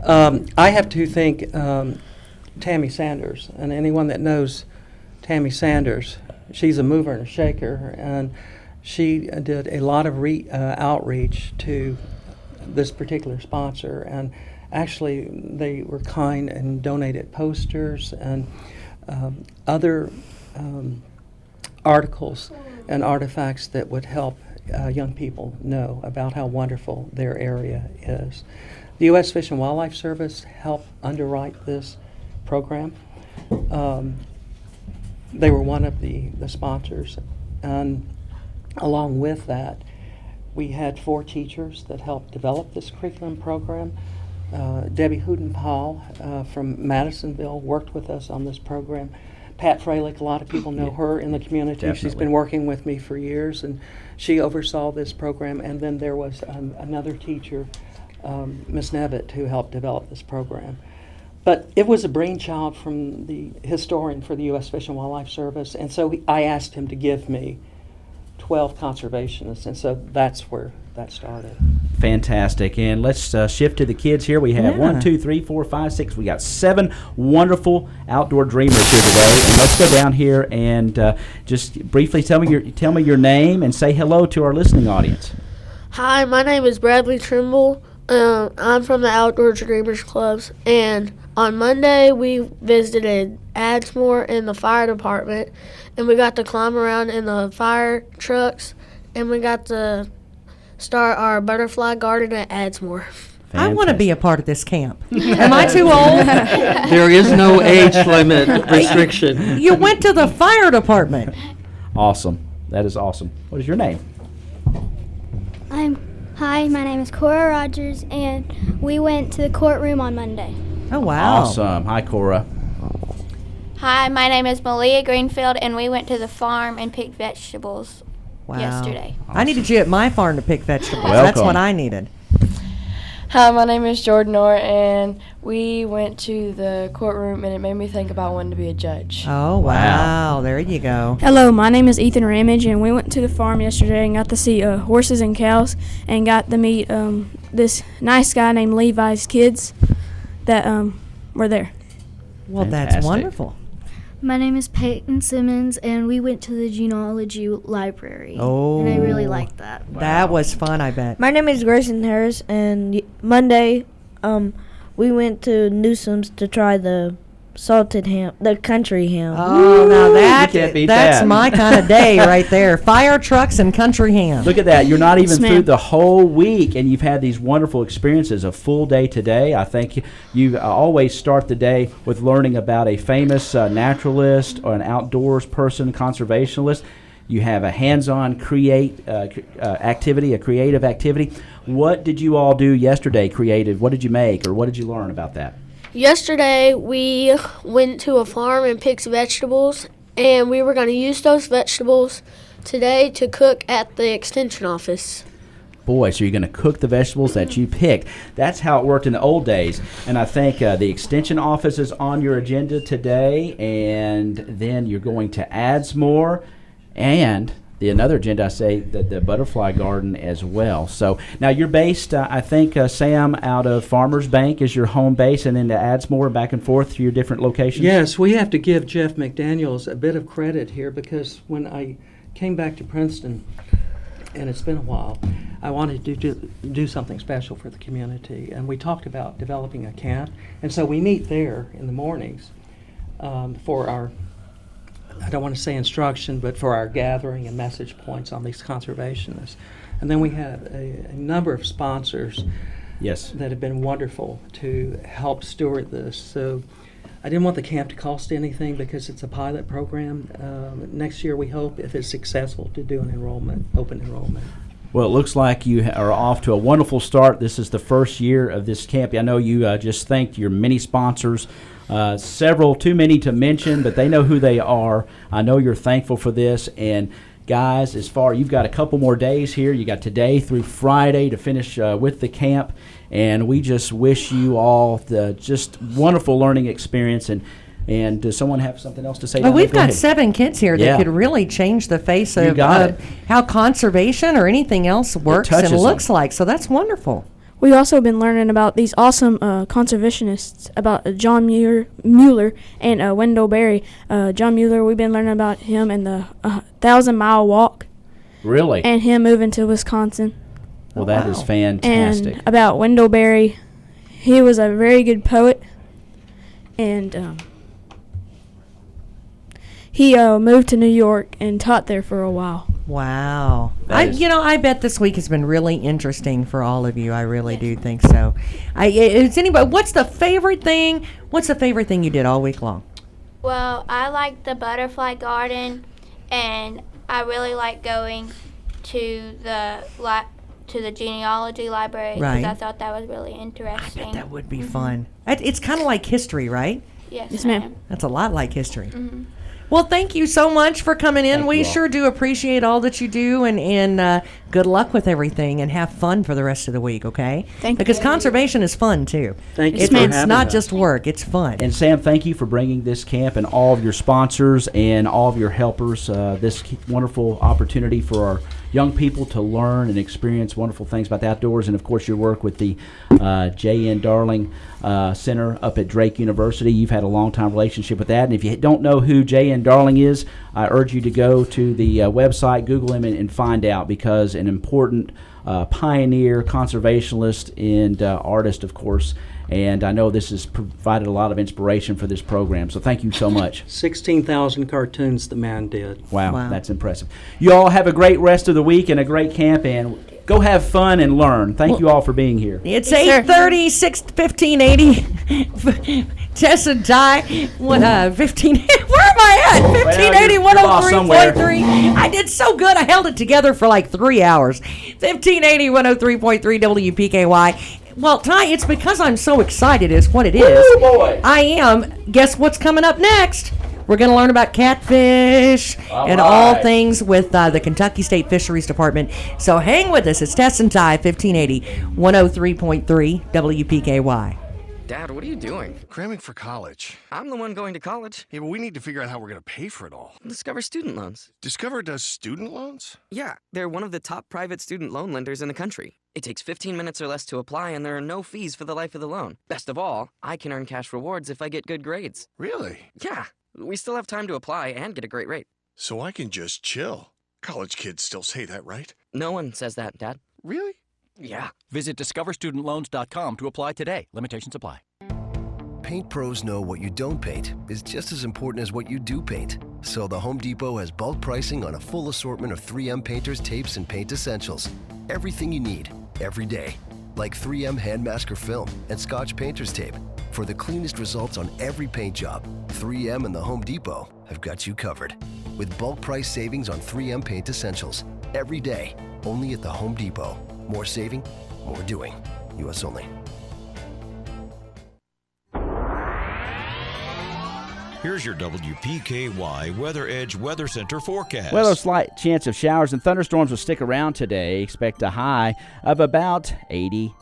I have to thank Tammy Sanders, and anyone that knows Tammy Sanders, she's a mover and a shaker, and she did a lot of outreach to this particular sponsor, and actually they were kind and donated posters and other articles and artifacts that would help young people know about how wonderful their area is. The U.S. Fish and Wildlife Service helped underwrite this program. They were one of the sponsors, and along with that, we had 4 teachers that helped develop this curriculum program. Debbie Hudenpaul from Madisonville worked with us on this program. Pat Freilich, a lot of people know her in the community. Definitely. She's been working with me for years, and she oversaw this program. And then there was another teacher, Ms. Nevitt, who helped develop this program. But it was a brainchild from the historian for the U.S. Fish and Wildlife Service, and so I asked him to give me 12 conservationists, and so that's where that started. Fantastic. And let's shift to the kids here. We have 1, 2, 3, 4, 5, 6. We got 7 wonderful outdoor dreamers here today. And let's go down here and just briefly tell me your name and say hello to our listening audience. Hi, my name is Bradley Trimble. I'm from the Outdoor Dreamers Clubs, and on Monday we visited Adsmore in the fire department, and we got to climb around in the fire trucks, and we got to start our butterfly garden at Adsmore. Fantastic. I want to be a part of this camp. Am I too old? There is no age limit restriction. You went to the fire department. Awesome. That is awesome. What is your name? Hi, my name is Cora Rogers, and we went to the courtroom on Monday. Oh, wow. Awesome. Hi, Cora. Hi, my name is Malia Greenfield, and we went to the farm and picked vegetables yesterday. Awesome. I needed you at my farm to pick vegetables. Welcome. That's what I needed. Hi, my name is Jordan Orr, and we went to the courtroom, and it made me think about wanting to be a judge. Oh, wow. There you go. Hello, my name is Ethan Ramage, and we went to the farm yesterday and got to see horses and cows and got to meet this nice guy named Levi's kids that were there. Well, that's wonderful. My name is Peyton Simmons, and we went to the genealogy library. Oh. And I really liked that. Wow. That was fun, I bet. My name is Grayson Harris, and Monday we went to Newsom's to try the salted ham, the country ham. Oh, now that's that. My kind of day right there. Fire trucks and country ham. Look at that. You're not even through the whole week, and you've had these wonderful experiences, a full day today. I think you always start the day with learning about a famous naturalist or an outdoors person, conservationist. You have a hands-on activity, a creative activity. What did you all do yesterday creative? What did you make, or what did you learn about that? Yesterday, we went to a farm and picked vegetables, and we were going to use those vegetables today to cook at the extension office. Boy, so you're going to cook the vegetables that you picked. That's how it worked in the old days. And I think the extension office is on your agenda today, and then you're going to Adsmore, and another agenda, I say, the butterfly garden as well. So now you're based, I think, Sam, out of Farmers Bank is your home base, and then to Adsmore, back and forth to your different locations? Yes, we have to give Jeff McDaniels a bit of credit here, because when I came back to Princeton, and it's been a while, I wanted to do something special for the community, and we talked about developing a camp, and so we meet there in the mornings for our, I don't want to say instruction, but for our gathering and message points on these conservationists. And then we have a number of sponsors that have been wonderful to help steward this. So I didn't want the camp to cost anything because it's a pilot program. Next year we hope, if it's successful, to do an open enrollment. Well, it looks like you are off to a wonderful start. This is the first year of this camp. I know you just thanked your many sponsors, several, too many to mention, but they know who they are. I know you're thankful for this. And guys, you've got a couple more days here. You got today through Friday to finish with the camp, and we just wish you all the just wonderful learning experience. And does someone have something else to say? Well, we've got 7 kids here that could really change the face of how conservation or anything else works and looks like. So that's wonderful. We've also been learning about these awesome conservationists, about John Mueller and Wendell Berry. John Mueller, we've been learning about him and the 1,000-mile walk. Really? And him moving to Wisconsin. Well, that is fantastic. And about Wendell Berry, he was a very good poet, and he moved to New York and taught there for a while. Wow. I bet this week has been really interesting for all of you. I really do think so. What's the favorite thing you did all week long? Well, I like the butterfly garden, and I really like going to the genealogy library because I thought that was really interesting. I bet that would be fun. It's kind of like history, right? Yes, ma'am. That's a lot like history. Mm-hmm. Well, thank you so much for coming in. We sure do appreciate all that you do, and good luck with everything, and have fun for the rest of the week, okay? Thank you. Because conservation is fun, too. Thank you. It's not just work. It's fun. And, Sam, thank you for bringing this camp and all of your sponsors and all of your helpers, this wonderful opportunity for our young people to learn and experience wonderful things about the outdoors, and, of course, your work with the J.N. Darling Center up at Drake University. You've had a long-time relationship with that, and if you don't know who J.N. Darling is, I urge you to go to the website, Google him, and find out, because an important pioneer, conservationist, and artist, of course. And I know this has provided a lot of inspiration for this program, so thank you so much. 16,000 cartoons the man did. Wow, that's impressive. You all have a great rest of the week and a great camp, and go have fun and learn. Thank you all for being here. It's 8:30, 1580. Tess and Ty, 15. Where am I at? 1580, 103.3. I did so good. I held it together for like 3 hours. 1580, 103.3 WPKY. Well, Ty, it's because I'm so excited is what it is. Woo, boy. I am. Guess what's coming up next? We're going to learn about catfish and all things with the Kentucky State Fisheries Department. So hang with us. It's Tess and Ty, 1580, 103.3 WPKY. Dad, what are you doing? Cramming for college. I'm the one going to college. Yeah, but we need to figure out how we're going to pay for it all. Discover Student Loans. Discover does student loans? Yeah, they're one of the top private student loan lenders in the country. It takes 15 minutes or less to apply, and there are no fees for the life of the loan. Best of all, I can earn cash rewards if I get good grades. Really? Yeah, we still have time to apply and get a great rate. So I can just chill. College kids still say that, right? No one says that, Dad. Really? Yeah. Visit discoverstudentloans.com to apply today. Limitations apply. Paint pros know what you don't paint is just as important as what you do paint. So the Home Depot has bulk pricing on a full assortment of 3M painters, tapes, and paint essentials. Everything you need, every day. Like 3M Hand Masker Film and Scotch Painter's Tape. For the cleanest results on every paint job, 3M and the Home Depot have got you covered. With bulk price savings on 3M paint essentials. Every day, only at the Home Depot. More saving, more doing. U.S. only. Here's your WPKY Weather Edge Weather Center forecast. Well, a slight chance of showers and thunderstorms will stick around today. Expect a high of about 88.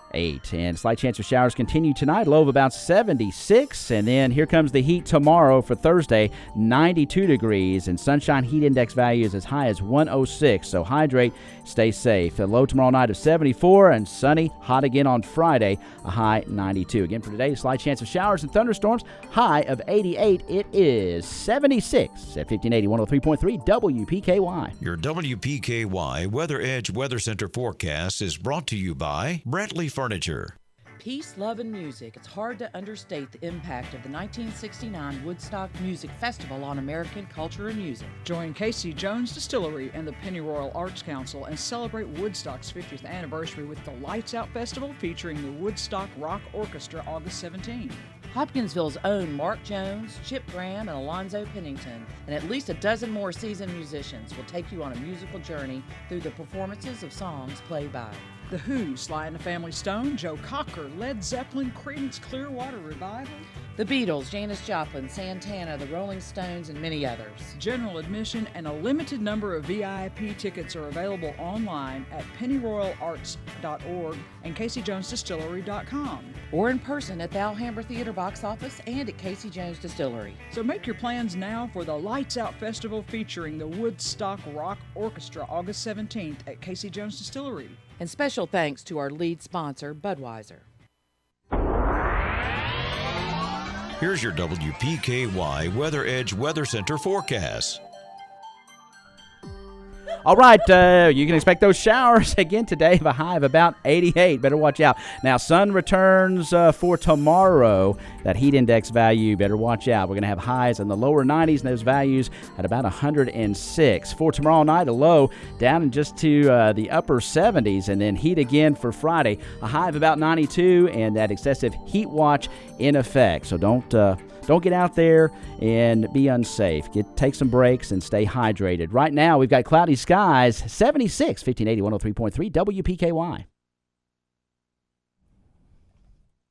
And slight chance of showers continue tonight, low of about 76. And then here comes the heat tomorrow for Thursday, 92 degrees. And sunshine heat index values as high as 106. So hydrate, stay safe. A low tomorrow night of 74 and sunny, hot again on Friday, a high 92. Again for today, slight chance of showers and thunderstorms, high of 88. It is 76 at 1580, 103.3 WPKY. Your WPKY Weather Edge Weather Center forecast is brought to you by Brantley Furniture. Peace, love, and music. It's hard to understate the impact of the 1969 Woodstock Music Festival on American culture and music. Join Casey Jones Distillery and the Pennyroyal Arts Council and celebrate Woodstock's 50th anniversary with the Lights Out Festival featuring the Woodstock Rock Orchestra August 17. Hopkinsville's own Mark Jones, Chip Graham, and Alonzo Pennington, and at least a dozen more seasoned musicians will take you on a musical journey through the performances of songs played by The Who, Sly and the Family Stone, Joe Cocker, Led Zeppelin, Creedence Clearwater Revival, The Beatles, Janis Joplin, Santana, The Rolling Stones, and many others. General admission and a limited number of VIP tickets are available online at pennyroyalarts.org and CaseyJonesDistillery.com. Or in person at the Alhambra Theater box office and at Casey Jones Distillery. So make your plans now for the Lights Out Festival featuring the Woodstock Rock Orchestra August 17th at Casey Jones Distillery. And special thanks to our lead sponsor, Budweiser. Here's your WPKY Weather Edge Weather Center forecast. All right, you can expect those showers again today of a high of about 88. Better watch out. Now, sun returns for tomorrow. That heat index value, better watch out. We're going to have highs in the lower 90s and those values at about 106. For tomorrow night, a low down in just to the upper 70s, and then heat again for Friday. A high of about 92 and that excessive heat watch in effect. So don't get out there and be unsafe. Take some breaks and stay hydrated. Right now, we've got cloudy skies, 76, 1580, 103.3 WPKY.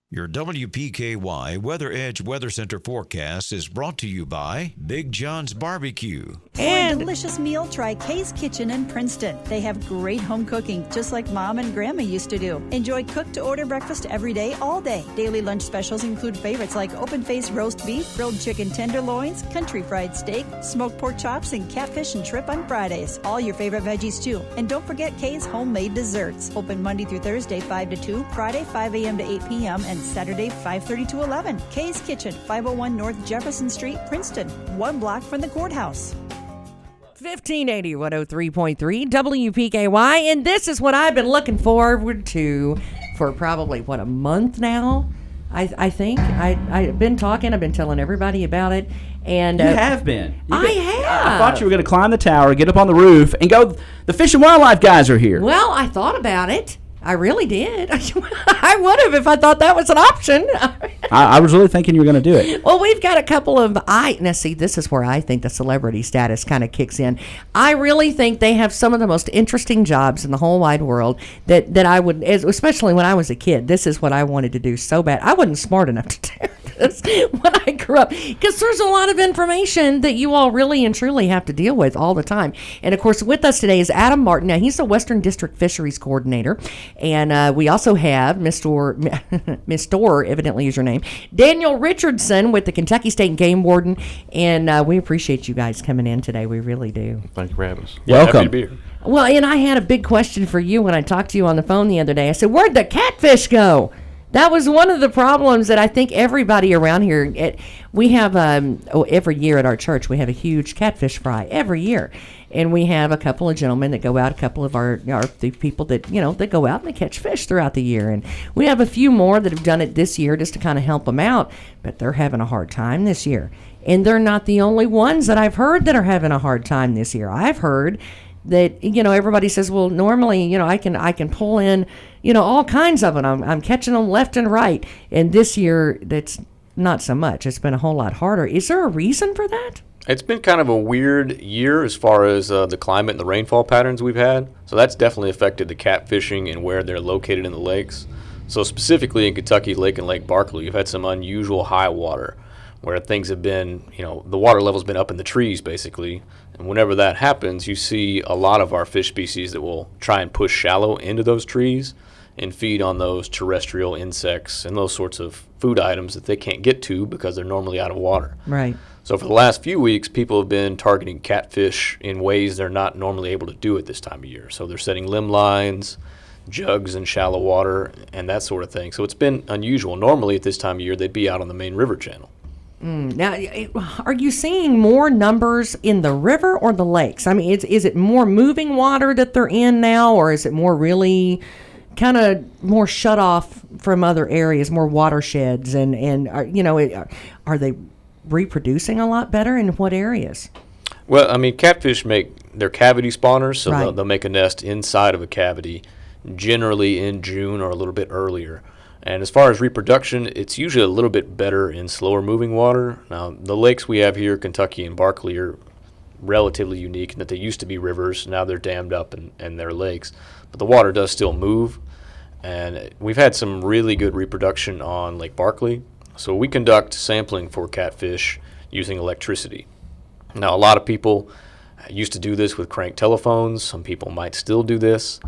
Your WPKY Weather Edge Weather Center forecast is brought to you by Big John's Barbecue. For a delicious meal, try Kay's Kitchen in Princeton. They have great home cooking, just like Mom and Grandma used to do. Enjoy cooked-to-order breakfast every day, all day. Daily lunch specials include favorites like open-faced roast beef, grilled chicken tenderloins, country fried steak, smoked pork chops, and catfish and shrimp on Fridays. All your favorite veggies, too. And don't forget Kay's homemade desserts. Open Monday through Thursday, 5 to 2, Friday, 5 a.m. to 8 p.m., and Saturday, 5:30 to 11. Kay's Kitchen, 501 North Jefferson Street, Princeton, 1 block from the courthouse. 1580 103.3 WPKY, and this is what I've been looking forward to for probably, a month now? I think. I've been talking, I've been telling everybody about it. And you have been. I have. I thought you were going to climb the tower, get up on the roof, and go, the Fish and Wildlife guys are here. Well, I thought about it. I really did. I would have if I thought that was an option. I was really thinking you were going to do it. Well, we've got a couple of now see, this is where I think the celebrity status kind of kicks in. I really think they have some of the most interesting jobs in the whole wide world that I would, especially when I was a kid. This is what I wanted to do so bad. I wasn't smart enough to do this when I grew up, because there's a lot of information that you all really and truly have to deal with all the time. And of course, with us today is Adam Martin. Now, he's the Western District Fisheries Coordinator. And we also have Miss Dorr, evidently is your name, Daniel Richardson with the Kentucky State Game Warden. And we appreciate you guys coming in today. We really do. Thank you for having us. Welcome. Happy to be here. Well, and I had a big question for you when I talked to you on the phone the other day. I said, where'd the catfish go? That was one of the problems that I think everybody around here, we have every year at our church, we have a huge catfish fry every year. And we have a couple of gentlemen that go out, a couple of the people that, that go out and they catch fish throughout the year. And we have a few more that have done it this year just to kind of help them out. But they're having a hard time this year. And they're not the only ones that I've heard that are having a hard time this year. I've heard that, everybody says, well, normally, I can pull in, all kinds of them. I'm catching them left and right. And this year, that's not so much. It's been a whole lot harder. Is there a reason for that? It's been kind of a weird year as far as the climate and the rainfall patterns we've had. So that's definitely affected the catfishing and where they're located in the lakes. So specifically in Kentucky, Lake and Lake Barkley, you've had some unusual high water where things have been, the water level's been up in the trees basically. And whenever that happens, you see a lot of our fish species that will try and push shallow into those trees and feed on those terrestrial insects and those sorts of food items that they can't get to because they're normally out of water. Right. So for the last few weeks, people have been targeting catfish in ways they're not normally able to do at this time of year. So they're setting limb lines, jugs in shallow water, and that sort of thing. So it's been unusual. Normally at this time of year, they'd be out on the main river channel. Now, are you seeing more numbers in the river or the lakes? I mean, is it more moving water that they're in now, or is it more really kind of more shut off from other areas, more watersheds? And are they reproducing a lot better in what areas? Well, I mean, catfish they're cavity spawners, so right. they'll make a nest inside of a cavity, generally in June or a little bit earlier. And as far as reproduction, it's usually a little bit better in slower moving water. Now, the lakes we have here, Kentucky and Barkley, are relatively unique in that they used to be rivers. Now they're dammed up and they're lakes. But the water does still move. And we've had some really good reproduction on Lake Barkley. So we conduct sampling for catfish using electricity. Now, a lot of people used to do this with crank telephones. Some people might still do this.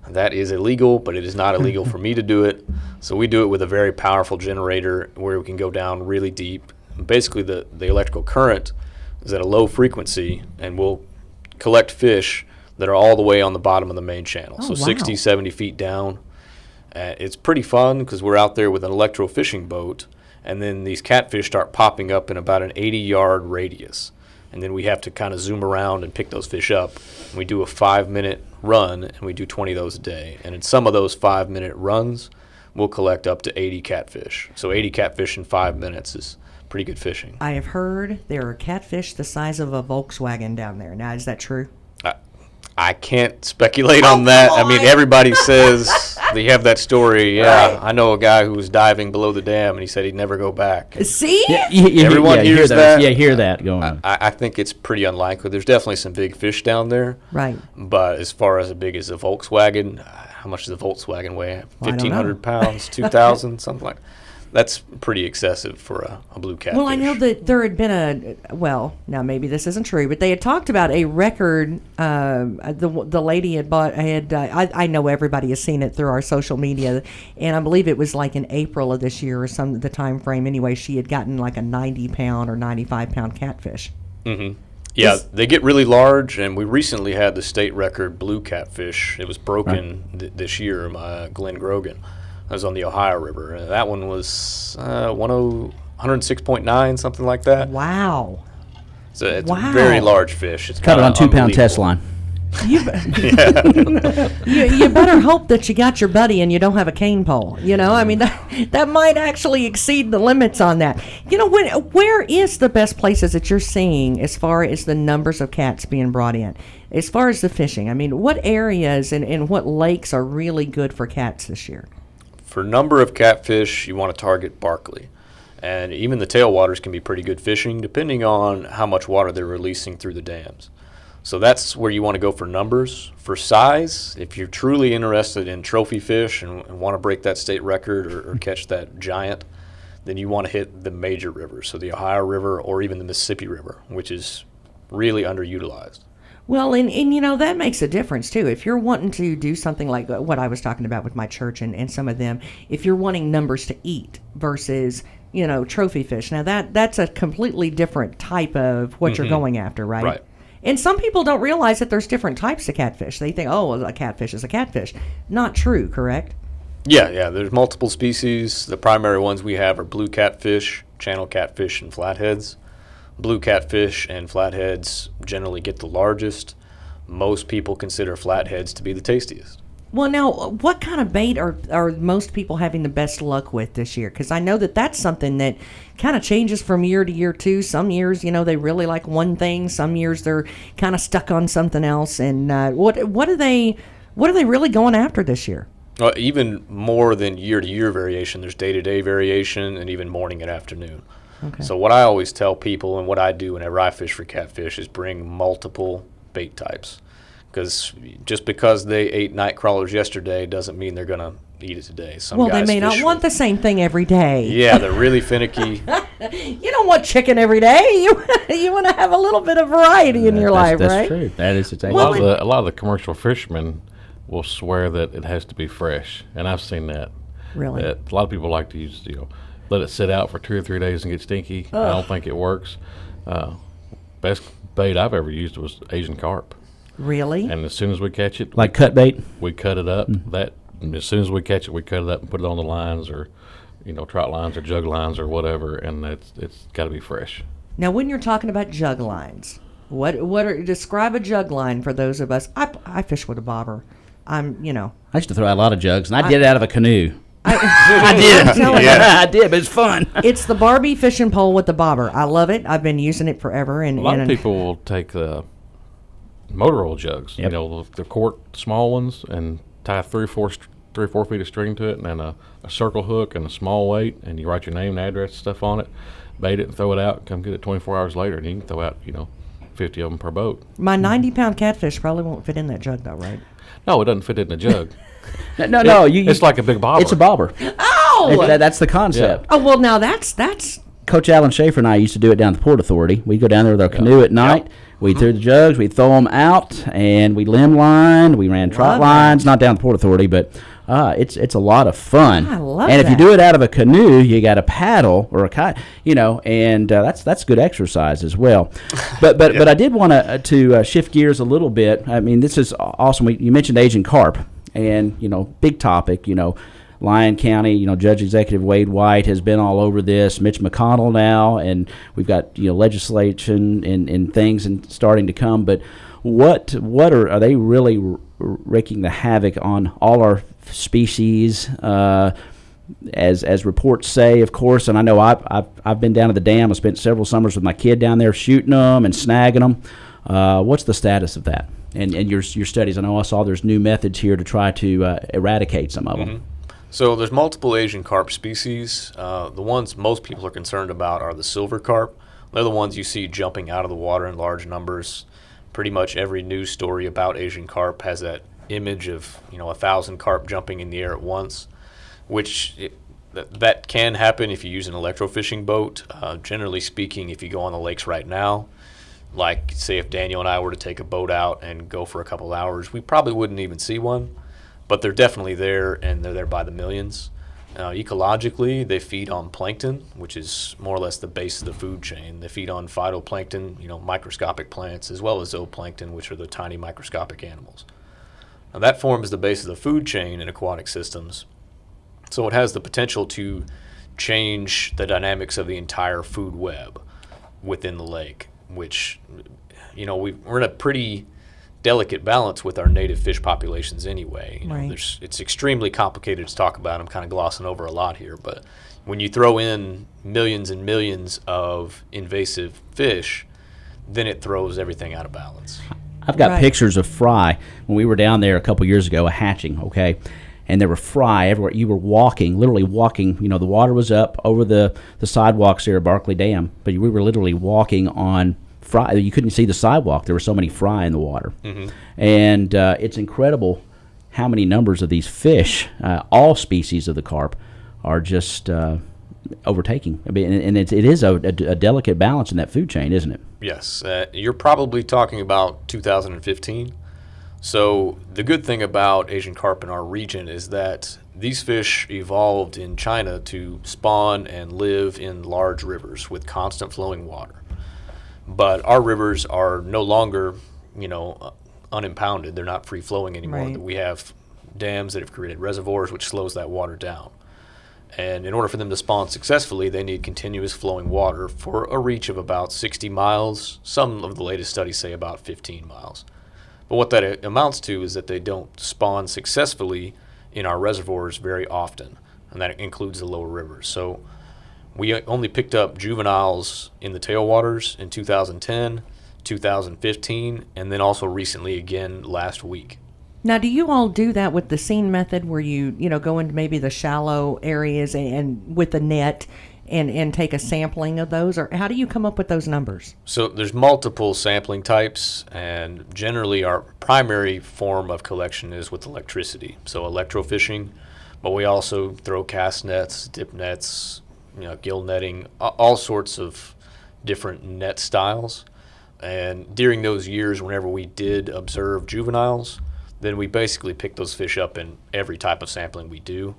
That is illegal, but it is not illegal for me to do it. So we do it with a very powerful generator where we can go down really deep. Basically, the electrical current is at a low frequency, and we'll collect fish that are all the way on the bottom of the main channel. Oh, so wow. 60, 70 feet down. It's pretty fun because we're out there with an electro fishing boat, and then these catfish start popping up in about an 80-yard radius. And then we have to kind of zoom around and pick those fish up. And we do a 5-minute run, and we do 20 of those a day. And in some of those 5-minute runs, we'll collect up to 80 catfish. So 80 catfish in 5 minutes is pretty good fishing. I have heard there are catfish the size of a Volkswagen down there. Now, is that true? I can't speculate on that. I mean, everybody says they have that story. Yeah, right. I know a guy who was diving below the dam, and he said he'd never go back. See? Everyone hears that. Yeah, hear that going on. I think it's pretty unlikely. There's definitely some big fish down there. Right. But as far as big as a Volkswagen, how much does a Volkswagen weigh? 1,500 pounds, 2,000, something like that. That's pretty excessive for a blue catfish. Well, I know that there had been now maybe this isn't true, but they had talked about a record. The lady had bought. I know everybody has seen it through our social media, and I believe it was like in April of this year or the time frame. Anyway, she had gotten like a 90-pound or 95-pound catfish. Mm-hmm. Yeah, they get really large, and we recently had the state record blue catfish. It was broken this year by Glenn Grogan. That was on the Ohio River. That one was 106.9, something like that. Wow. So it's a very large fish. It's Caught it on 2-pound test line. You better hope that you got your buddy and you don't have a cane pole. You know, I mean, that might actually exceed the limits on that. You know, where is the best places that you're seeing as far as the numbers of cats being brought in? As far as the fishing, I mean, what areas and what lakes are really good for cats this year? For number of catfish, you want to target Barkley. And even the tailwaters can be pretty good fishing depending on how much water they're releasing through the dams. So that's where you want to go for numbers. For size, if you're truly interested in trophy fish and want to break that state record or catch that giant, then you want to hit the major rivers, so the Ohio River or even the Mississippi River, which is really underutilized. Well, and you know, that makes a difference, too. If you're wanting to do something like what I was talking about with my church and some of them, if you're wanting numbers to eat versus, you know, trophy fish, now that's a completely different type of what you're going after, right? Right. And some people don't realize that there's different types of catfish. They think, oh, a catfish is a catfish. Not true, correct? Yeah, there's multiple species. The primary ones we have are blue catfish, channel catfish, and flatheads. Blue catfish and flatheads generally get the largest. Most people consider flatheads to be the tastiest. Well, now, what kind of bait are most people having the best luck with this year? Because I know that's something that kind of changes from year to year, too. Some years, you know, they really like one thing. Some years they're kind of stuck on something else. And what are they really going after this year? Even more than year-to-year variation, there's day-to-day variation and even morning and afternoon. Okay. So what I always tell people and what I do whenever I fish for catfish is bring multiple bait types. Because just because they ate night crawlers yesterday doesn't mean they're going to eat it today. Well, they may not want the same thing every day. Yeah, they're really finicky. You don't want chicken every day. You want to have a little bit of variety in your life, right? That's true. That is the thing. A lot of the commercial fishermen will swear that it has to be fresh, and I've seen that. Really? A lot of people like to use, let it sit out for 2 or 3 days and get stinky. I don't think it works. Best bait I've ever used was Asian carp. Really? And as soon as we catch it, like cut bait, we cut it up. As soon as we catch it, we cut it up and put it on the lines, or trout lines or jug lines or whatever, and it's got to be fresh. Now, when you're talking about jug lines, describe a jug line for those of us. I fish with a bobber. I used to throw out a lot of jugs, and I did it out of a canoe. I did, but it's fun. It's the Barbie fishing pole with the bobber. I love it. I've been using it forever. And a lot of people will take the motor oil jugs, the quart small ones, and tie 3 or 4 3 or 4 feet of string to it, and then a circle hook and a small weight, and you write your name and address and stuff on it, bait it and throw it out, come get it 24 hours later, and you can throw out, 50 of them per boat. My 90-pound catfish probably won't fit in that jug, though, right? No, it doesn't fit in the jug. No. It's like a big bobber. It's a bobber. Oh! That's the concept. Oh, well, now that's Coach Alan Schaefer and I used to do it down at the Port Authority. We'd go down there with our canoe at night. We'd throw the jugs, we'd throw them out, and we limb lined. We ran trot lines, not down at the Port Authority, but it's a lot of fun. I love and if you that. do it out of a canoe, you got a paddle or a kayak, and that's good exercise as well. But I did want to shift gears a little bit. I mean, this is awesome. You mentioned Asian carp, and big topic. Lyon County, Judge Executive Wade White has been all over this. Mitch McConnell now, and we've got legislation and things and starting to come. But what are they really wreaking the havoc on all our species? As reports say, of course, and I know I've been down to the dam. I spent several summers with my kid down there shooting them and snagging them. What's the status of that? And your studies? I know I saw there's new methods here to try to eradicate some of them. Mm-hmm. So there's multiple Asian carp species. The ones most people are concerned about are the silver carp. They're the ones you see jumping out of the water in large numbers. Pretty much every news story about Asian carp has that image of 1,000 carp jumping in the air at once, which that can happen if you use an electrofishing boat. Generally speaking, if you go on the lakes right now, like say if Daniel and I were to take a boat out and go for a couple hours, we probably wouldn't even see one. But they're definitely there, and they're there by the millions. Ecologically, they feed on plankton, which is more or less the base of the food chain. They feed on phytoplankton, microscopic plants, as well as zooplankton, which are the tiny microscopic animals. Now, that forms the base of the food chain in aquatic systems. So it has the potential to change the dynamics of the entire food web within the lake, which, we're in a pretty delicate balance with our native fish populations anyway. Right. It's extremely complicated to talk about. I'm kind of glossing over a lot here, but when you throw in millions and millions of invasive fish, then it throws everything out of balance. I've got pictures of fry when we were down there a couple years ago, hatching, okay? And there were fry everywhere. You were literally walking, the water was up over the sidewalks there at Barkley Dam, but we were literally walking on fry. You couldn't see the sidewalk. There were so many fry in the water. Mm-hmm. And it's incredible how many numbers of these fish, all species of the carp, are just overtaking. I mean, and it is a delicate balance in that food chain, isn't it? Yes. You're probably talking about 2015. So the good thing about Asian carp in our region is that these fish evolved in China to spawn and live in large rivers with constant flowing water. But our rivers are no longer, unimpounded. They're not free-flowing anymore. Right. We have dams that have created reservoirs, which slows that water down. And in order for them to spawn successfully, they need continuous flowing water for a reach of about 60 miles. Some of the latest studies say about 15 miles. But what that amounts to is that they don't spawn successfully in our reservoirs very often, and that includes the lower rivers. So we only picked up juveniles in the tailwaters in 2010, 2015, and then also recently again last week. Now, do you all do that with the seine method where you go into maybe the shallow areas and with the net and take a sampling of those? Or how do you come up with those numbers? So there's multiple sampling types, and generally our primary form of collection is with electricity, so electrofishing, but we also throw cast nets, dip nets, gill netting, all sorts of different net styles. And during those years, whenever we did observe juveniles, then we basically pick those fish up in every type of sampling we do.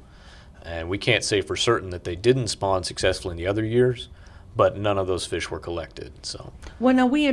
And we can't say for certain that they didn't spawn successfully in the other years, but none of those fish were collected. So, well, no, we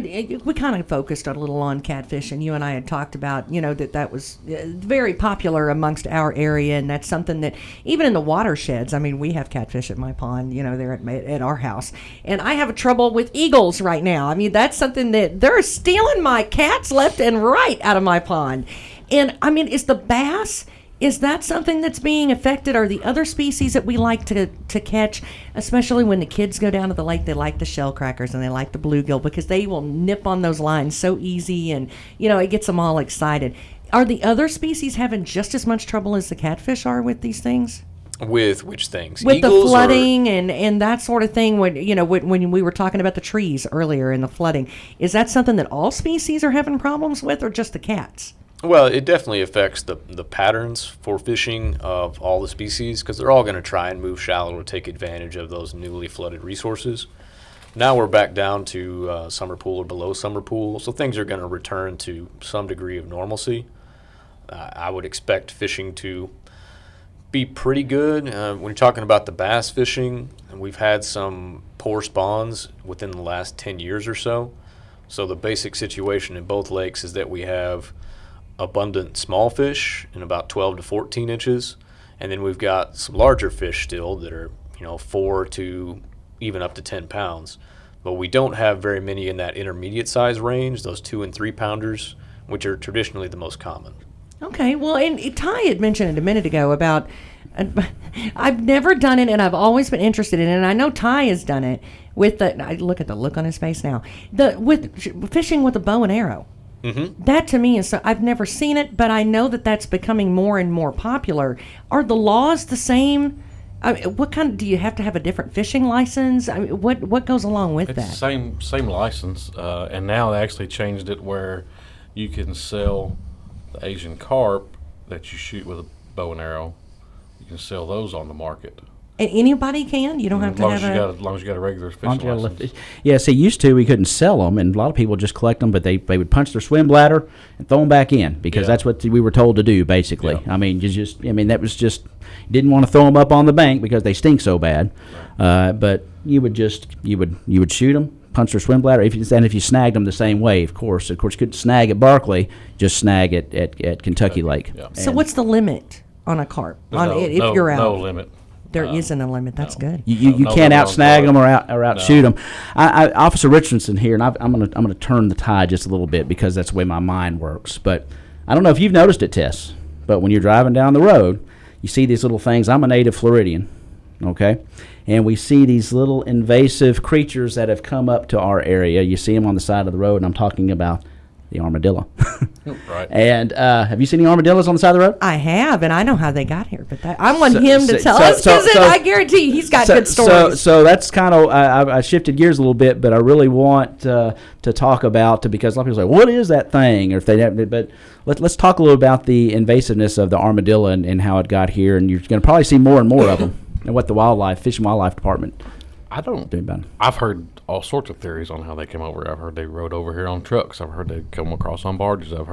kind of focused a little on catfish, and you and I had talked about that was very popular amongst our area, and that's something that even in the watersheds. I mean, we have catfish at my pond, there at our house, and I have trouble with eagles right now. I mean, that's something that they're stealing my cats left and right out of my pond, and I mean, is the bass? Is that something that's being affected? Are the other species that we like to catch, especially when the kids go down to the lake, they like the shell crackers and they like the bluegill because they will nip on those lines so easy and, it gets them all excited. Are the other species having just as much trouble as the catfish are with these things? With which things? With Eagles the flooding and that sort of thing. When we were talking about the trees earlier and the flooding, is that something that all species are having problems with, or just the cats? Well, it definitely affects the patterns for fishing of all the species, because they're all going to try and move shallow to take advantage of those newly flooded resources. Now we're back down to summer pool or below summer pool, so things are going to return to some degree of normalcy. I would expect fishing to be pretty good. When you're talking about the bass fishing, and we've had some poor spawns within the last 10 years or so. So the basic situation in both lakes is that we have abundant small fish in about 12 to 14 inches, and then we've got some larger fish still that are 4 to even up to 10 pounds. But we don't have very many in that intermediate size range, those 2 and 3 pounders, which are traditionally the most common. Okay, well, and Ty had mentioned it a minute ago about, I've never done it, and I've always been interested in it, and I know Ty has done it with I look at the look on his face now, with fishing with a bow and arrow. Mm-hmm. That to me is so, I've never seen it, but I know that that's becoming more and more popular. Are the laws the same? What kind do you have to have a different fishing license? What goes along with that? It's the same license, and now they actually changed it where you can sell the Asian carp that you shoot with a bow and arrow. You can sell those on the market. And anybody can? You don't have to have as long as you got a regular fishing license. Yeah, see, used to we couldn't sell them, and a lot of people just collect them, but they would punch their swim bladder and throw them back in because that's what we were told to do, basically. Yeah. I mean, that was just, didn't want to throw them up on the bank because they stink so bad. Right. But you would shoot them, punch their swim bladder, if you snagged them the same way, of course. You couldn't snag at Barkley, just snag at Kentucky Lake. Yeah. So what's the limit on a carp? If you're out? No limit. There isn't a limit. That's good. You can't out snag them or out shoot them. Officer Richardson here, and I'm gonna turn the tide just a little bit because that's the way my mind works. But I don't know if you've noticed it, Tess, but when you're driving down the road, you see these little things. I'm a native Floridian, okay, and we see these little invasive creatures that have come up to our area. You see them on the side of the road, and I'm talking about the armadillo. Right. And have you seen the armadillos on the side of the road? I have, and I know how they got here, but I want him to tell us because I guarantee he's got good stories. So that's kind of, I shifted gears a little bit, but I really want to talk about, because a lot of people say, what is that thing? Or if they have, but let's talk a little about the invasiveness of the armadillo and how it got here, and you're going to probably see more and more of them, and what the Fish and Wildlife Department I've heard all sorts of theories on how they came over. I've heard they rode over here on trucks. I've heard they come across on barges. I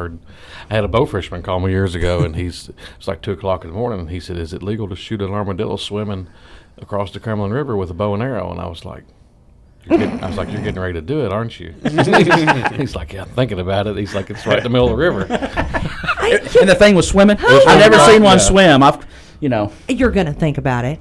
had a bow fisherman call me years ago, and it's like 2 o'clock in the morning, and he said, "Is it legal to shoot an armadillo swimming across the Cumberland River with a bow and arrow?" And I was like, "You're getting ready to do it, aren't you?" He's like, "Yeah, I'm thinking about it." He's like, "It's right in the middle of the river." And the thing was swimming. I've never seen one swim. You're gonna think about it.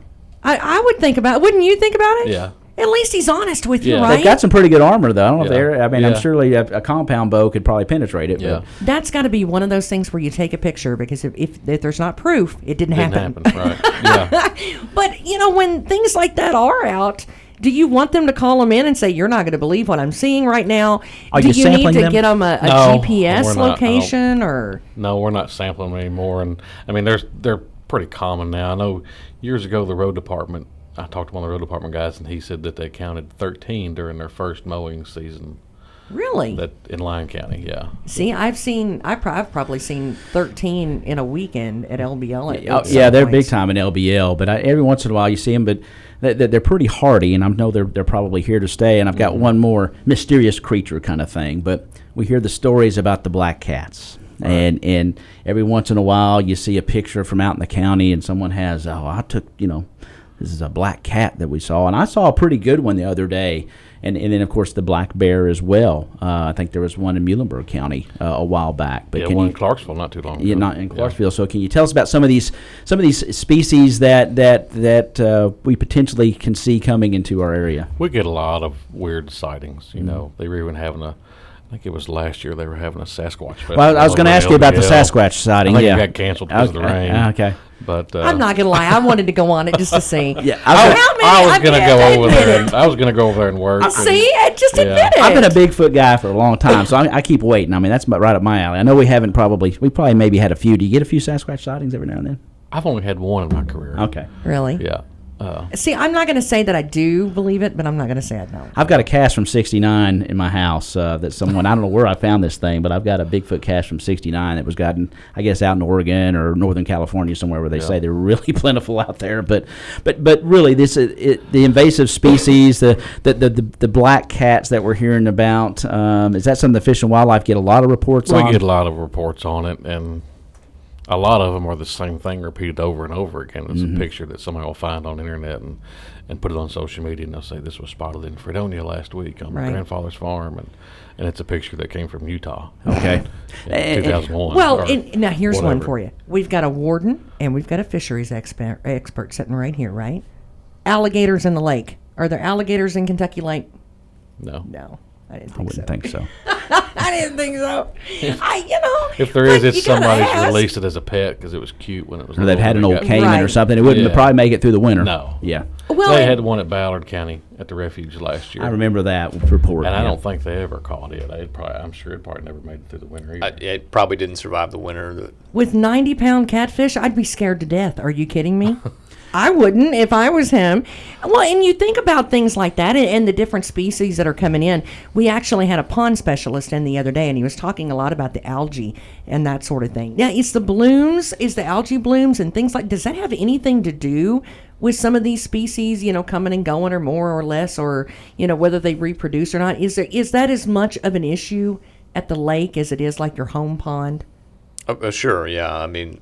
I would think about it. Wouldn't you think about it? Yeah. At least he's honest with you, right? They've got some pretty good armor, though. I don't know if I'm surely a compound bow could probably penetrate it. Yeah. But that's got to be one of those things where you take a picture, because if there's not proof, it didn't happen. Right. Yeah. But, when things like that are out, do you want them to call them in and say, "You're not going to believe what I'm seeing right now"? Do you need to get them a GPS location? Or No, we're not sampling them anymore. And, they're pretty common now. I know years ago the road department, I talked to one of the road department guys, and he said that they counted 13 during their first mowing season. Really? That in Lyon County, yeah. See, I've probably seen 13 in a weekend at LBL. They're big time in LBL, but every once in a while you see them, but they're pretty hardy, and I know they're probably here to stay. And I've got one more mysterious creature kind of thing, but we hear the stories about the black cats. Right. And every once in a while you see a picture from out in the county, and someone has, this is a black cat that we saw. And I saw a pretty good one the other day. And then, of course, the black bear as well. I think there was one in Muhlenberg County a while back. But one in Clarksville not too long ago. Yeah, not in Clarksville. Yeah. So can you tell us about some of these species that we potentially can see coming into our area? We get a lot of weird sightings. They were even having I think it was last year they were having a Sasquatch festival. Well, I was going to ask you about the Sasquatch sighting. I think it got canceled because of the rain. Okay. But I'm not gonna lie, I wanted to go on it just to see. Yeah, I was going to go over there. I was going to go over there and work. See, just admit it. I've been a Bigfoot guy for a long time, so I keep waiting. I mean, that's right up my alley. I know we probably maybe had a few. Do you get a few Sasquatch sightings every now and then? I've only had one in my career. Okay. Really? Yeah. See, I'm not going to say that I do believe it, but I'm not going to say I don't. I've got a cast from '69 in my house that someone, I don't know where I found this thing, but I've got a Bigfoot cast from '69 that was gotten, I guess, out in Oregon or Northern California somewhere where they say they're really plentiful out there. But really, the invasive species, the black cats that we're hearing about, is that something the Fish and Wildlife get a lot of reports on? We get a lot of reports on it, and a lot of them are the same thing repeated over and over again. It's a picture that somebody will find on the internet and put it on social media, and they'll say this was spotted in Fredonia last week on my grandfather's farm, and it's a picture that came from Utah. Okay. In 2001. Well, now here's one for you. We've got a warden and we've got a fisheries expert sitting right here, right? Alligators in the lake. Are there alligators in Kentucky Lake? No. No. I wouldn't think so. I didn't think so. If there is, it's somebody's released it as a pet because it was cute when it was. Or they've had an old caiman Right. or something. It wouldn't probably make it through the winter. No. Yeah. Well, they had one at Ballard County at the refuge last year. I remember that report. And I don't think they ever caught it. I'm sure it probably never made it through the winter either. It probably didn't survive the winter. With 90-pound catfish, I'd be scared to death. Are you kidding me? I wouldn't if I was him. Well, and you think about things like that and the different species that are coming in. We actually had a pond specialist in the other day, and he was talking a lot about the algae and that sort of thing. Now, is the algae blooms and things like, does that have anything to do with some of these species, coming and going or more or less, or, whether they reproduce or not? Is that as much of an issue at the lake as it is like your home pond? Sure, yeah. I mean,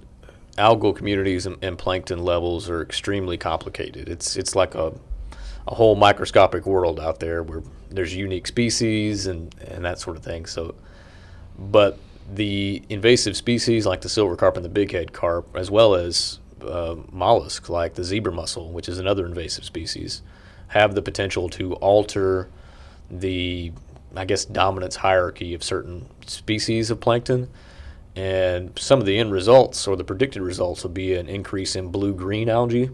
algal communities and plankton levels are extremely complicated. It's like a whole microscopic world out there where there's unique species and that sort of thing. So, but the invasive species like the silver carp and the bighead carp, as well as mollusks like the zebra mussel, which is another invasive species, have the potential to alter the, I guess, dominance hierarchy of certain species of plankton. And some of the end results or the predicted results will be an increase in blue-green algae,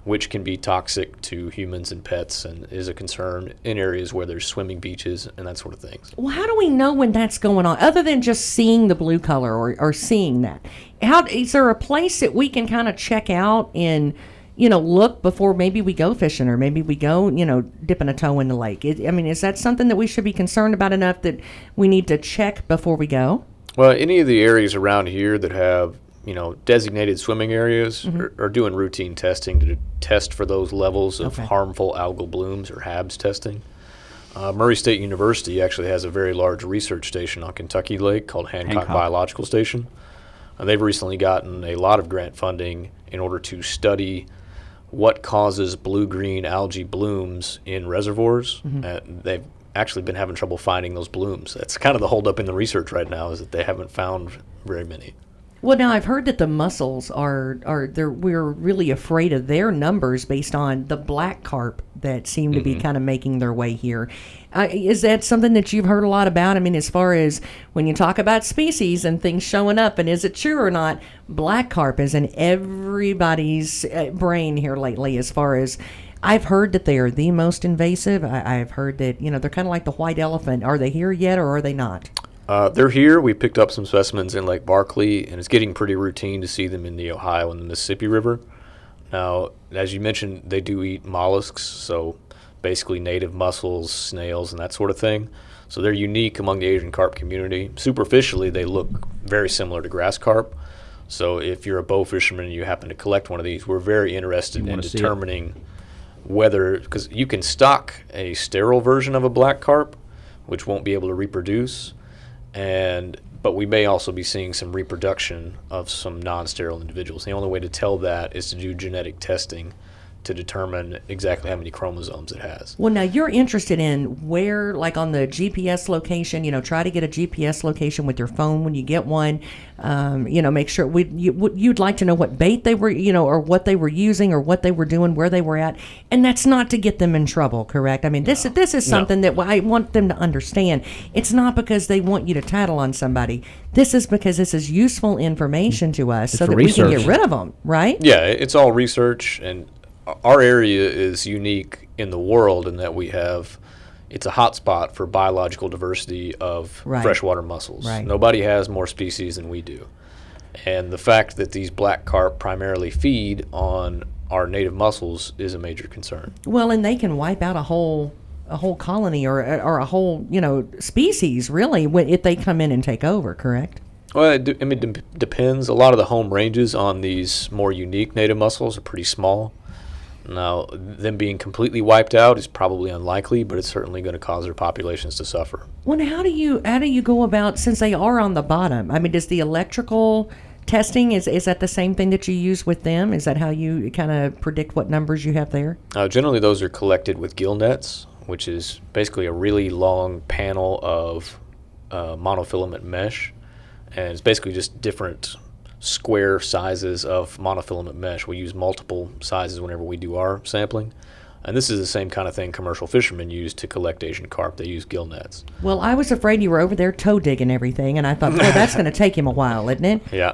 which can be toxic to humans and pets and is a concern in areas where there's swimming beaches and that sort of things. Well, how do we know when that's going on, other than just seeing the blue color or seeing that? Is there a place that we can kind of check out and, look before maybe we go fishing or maybe we go, dipping a toe in the lake? Is that something that we should be concerned about enough that we need to check before we go? Well, any of the areas around here that have, designated swimming areas are doing routine testing to test for those levels of harmful algal blooms or HABs testing. Murray State University actually has a very large research station on Kentucky Lake called Hancock Biological Station. They've recently gotten a lot of grant funding in order to study what causes blue-green algae blooms in reservoirs. They've actually been having trouble finding those blooms. That's kind of the holdup in the research right now, is that they haven't found very many. Well, now I've heard that the mussels we're really afraid of their numbers based on the black carp that seem to be kind of making their way here. Is that something that you've heard a lot about? As far as when you talk about species and things showing up, and is it true or not, black carp is in everybody's brain here lately as far as, I've heard that they are the most invasive. I've heard that, they're kind of like the white elephant. Are they here yet or are they not? They're here. We picked up some specimens in Lake Barkley, and it's getting pretty routine to see them in the Ohio and the Mississippi River. Now, as you mentioned, they do eat mollusks, so basically native mussels, snails, and that sort of thing. So they're unique among the Asian carp community. Superficially, they look very similar to grass carp. So if you're a bow fisherman and you happen to collect one of these, we're very interested in determining whether, because you can stock a sterile version of a black carp, which won't be able to reproduce, but we may also be seeing some reproduction of some non-sterile individuals. The only way to tell that is to do genetic testing to determine exactly how many chromosomes it has. Well, now you're interested in where, like on the GPS location, try to get a GPS location with your phone when you get one. Make sure you'd like to know what bait they were, or what they were using or what they were doing, where they were at. And that's not to get them in trouble, correct? I mean, this is something that I want them to understand. It's not because they want you to tattle on somebody. This is because this is useful information to us so that we can get rid of them, right? Yeah, it's all research, and our area is unique in the world in that it's a hot spot for biological diversity of freshwater mussels. Right. Nobody has more species than we do. And the fact that these black carp primarily feed on our native mussels is a major concern. Well, and they can wipe out a whole colony or a whole, species, really, if they come in and take over, correct? Well, it depends. A lot of the home ranges on these more unique native mussels are pretty small. Now, them being completely wiped out is probably unlikely, but it's certainly going to cause their populations to suffer. Well, how do you go about, since they are on the bottom? I mean, does the electrical testing, is that the same thing that you use with them? Is that how you kind of predict what numbers you have there? Generally, those are collected with gill nets, which is basically a really long panel of monofilament mesh, and it's basically just different square sizes of monofilament mesh. We use multiple sizes whenever we do our sampling, and this is the same kind of thing commercial fishermen use to collect Asian carp. They use gill nets. Well, I was afraid you were over there toe digging everything, and I thought, well, that's going to take him a while, isn't it? Yeah.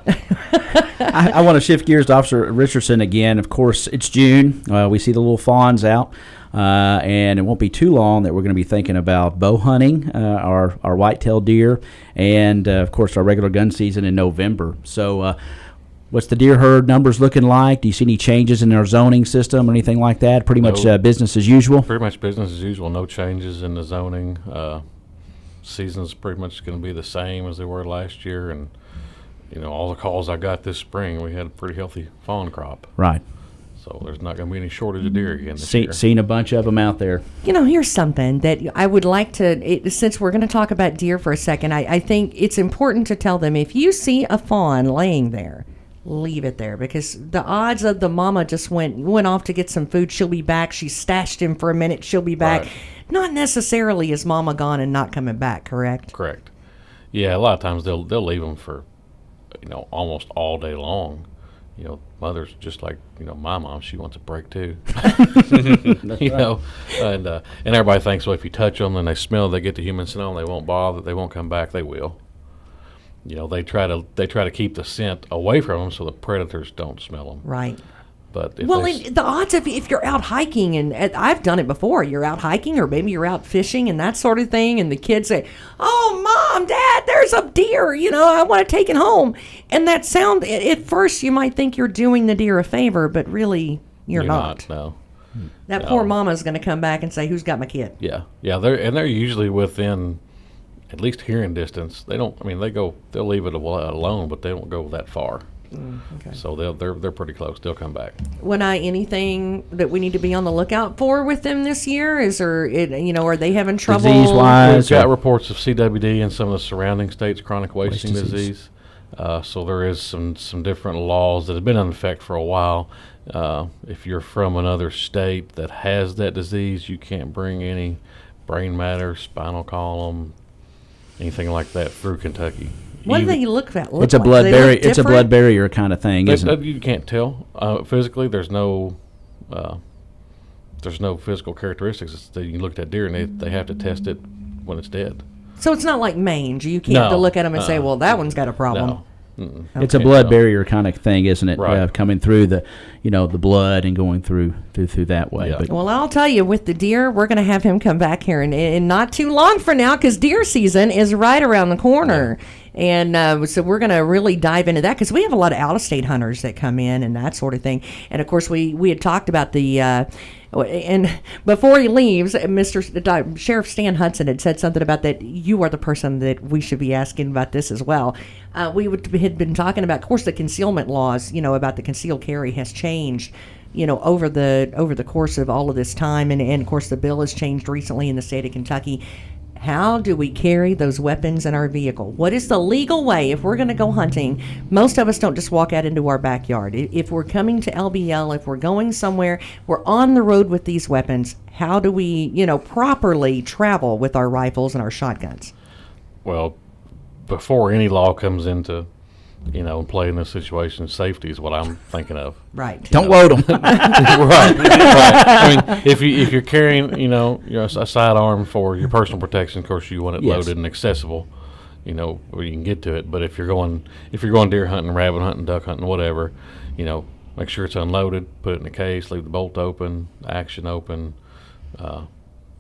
I want to shift gears to Officer Richardson again. Of course, it's June. We see the little fawns out. And it won't be too long that we're going to be thinking about bow hunting, our white-tailed deer, and, of course, our regular gun season in November. So what's the deer herd numbers looking like? Do you see any changes in our zoning system or anything like that? Pretty much business as usual? Pretty much business as usual. No changes in the zoning. Season's pretty much going to be the same as they were last year. And, all the calls I got this spring, we had a pretty healthy fawn crop. Right. So there's not going to be any shortage of deer again this year. Seen a bunch of them out there. Here's something that I would like to, since we're going to talk about deer for a second, I think it's important to tell them, if you see a fawn laying there, leave it there, because the odds of the mama just went off to get some food, she'll be back, she stashed him for a minute, she'll be back. Right. Not necessarily is mama gone and not coming back, correct? Correct. Yeah, a lot of times they'll leave them for, almost all day long. Mother's just like, my mom, she wants a break too. And everybody thinks, well, if you touch them and they smell, they get the human scent on, they won't bother, they won't come back. They will. They try to keep the scent away from them so the predators don't smell them. Right. But the odds of, if you're out hiking, and I've done it before, you're out hiking or maybe you're out fishing and that sort of thing, and the kids say, "Oh, Mom, Dad, there's a deer, I want to take it home." And that sound, at first you might think you're doing the deer a favor, but really you're not. No. That poor mama's going to come back and say, "Who's got my kid?" Yeah. They're usually within at least hearing distance. They'll leave it alone, but they don't go that far. Okay. So they're pretty close. They'll come back. Anything that we need to be on the lookout for with them this year? Are they having trouble? Disease-wise, we've got reports of CWD in some of the surrounding states, chronic wasting disease. So there is some different laws that have been in effect for a while. If you're from another state that has that disease, you can't bring any brain matter, spinal column, anything like that through Kentucky. What do they look at? It's a blood barrier. It's a blood barrier kind of thing, isn't it? You can't tell physically. There's no physical characteristics. You look at that deer and they have to test it when it's dead. So it's not like mange. You can't look at them and say, "Well, that one's got a problem." No. Okay. It's a blood barrier kind of thing, isn't it? Right. Coming through the blood and going through that way. Yeah. But well, I'll tell you, with the deer, we're going to have him come back here in not too long from now, because deer season is right around the corner. Yeah. And so we're going to really dive into that, because we have a lot of out-of-state hunters that come in and that sort of thing. And, of course, we had talked about the and before he leaves, Sheriff Stan Hudson had said something about that you are the person that we should be asking about this as well. Had been talking about, of course, the concealment laws, about the concealed carry has changed, over the course of all of this time. And, of course, the bill has changed recently in the state of Kentucky. How do we carry those weapons in our vehicle? What is the legal way if we're going to go hunting? Most of us don't just walk out into our backyard. If we're coming to LBL, if we're going somewhere, we're on the road with these weapons. How do we, properly travel with our rifles and our shotguns? Well, before any law comes into play in this situation, safety is what I'm thinking of. Right. Don't load them. right. I mean, if you're carrying, a sidearm for your personal protection, of course you want it loaded and accessible, where you can get to it. But if you're going deer hunting, rabbit hunting, duck hunting, whatever, make sure it's unloaded, put it in the case, leave the bolt open, the action open,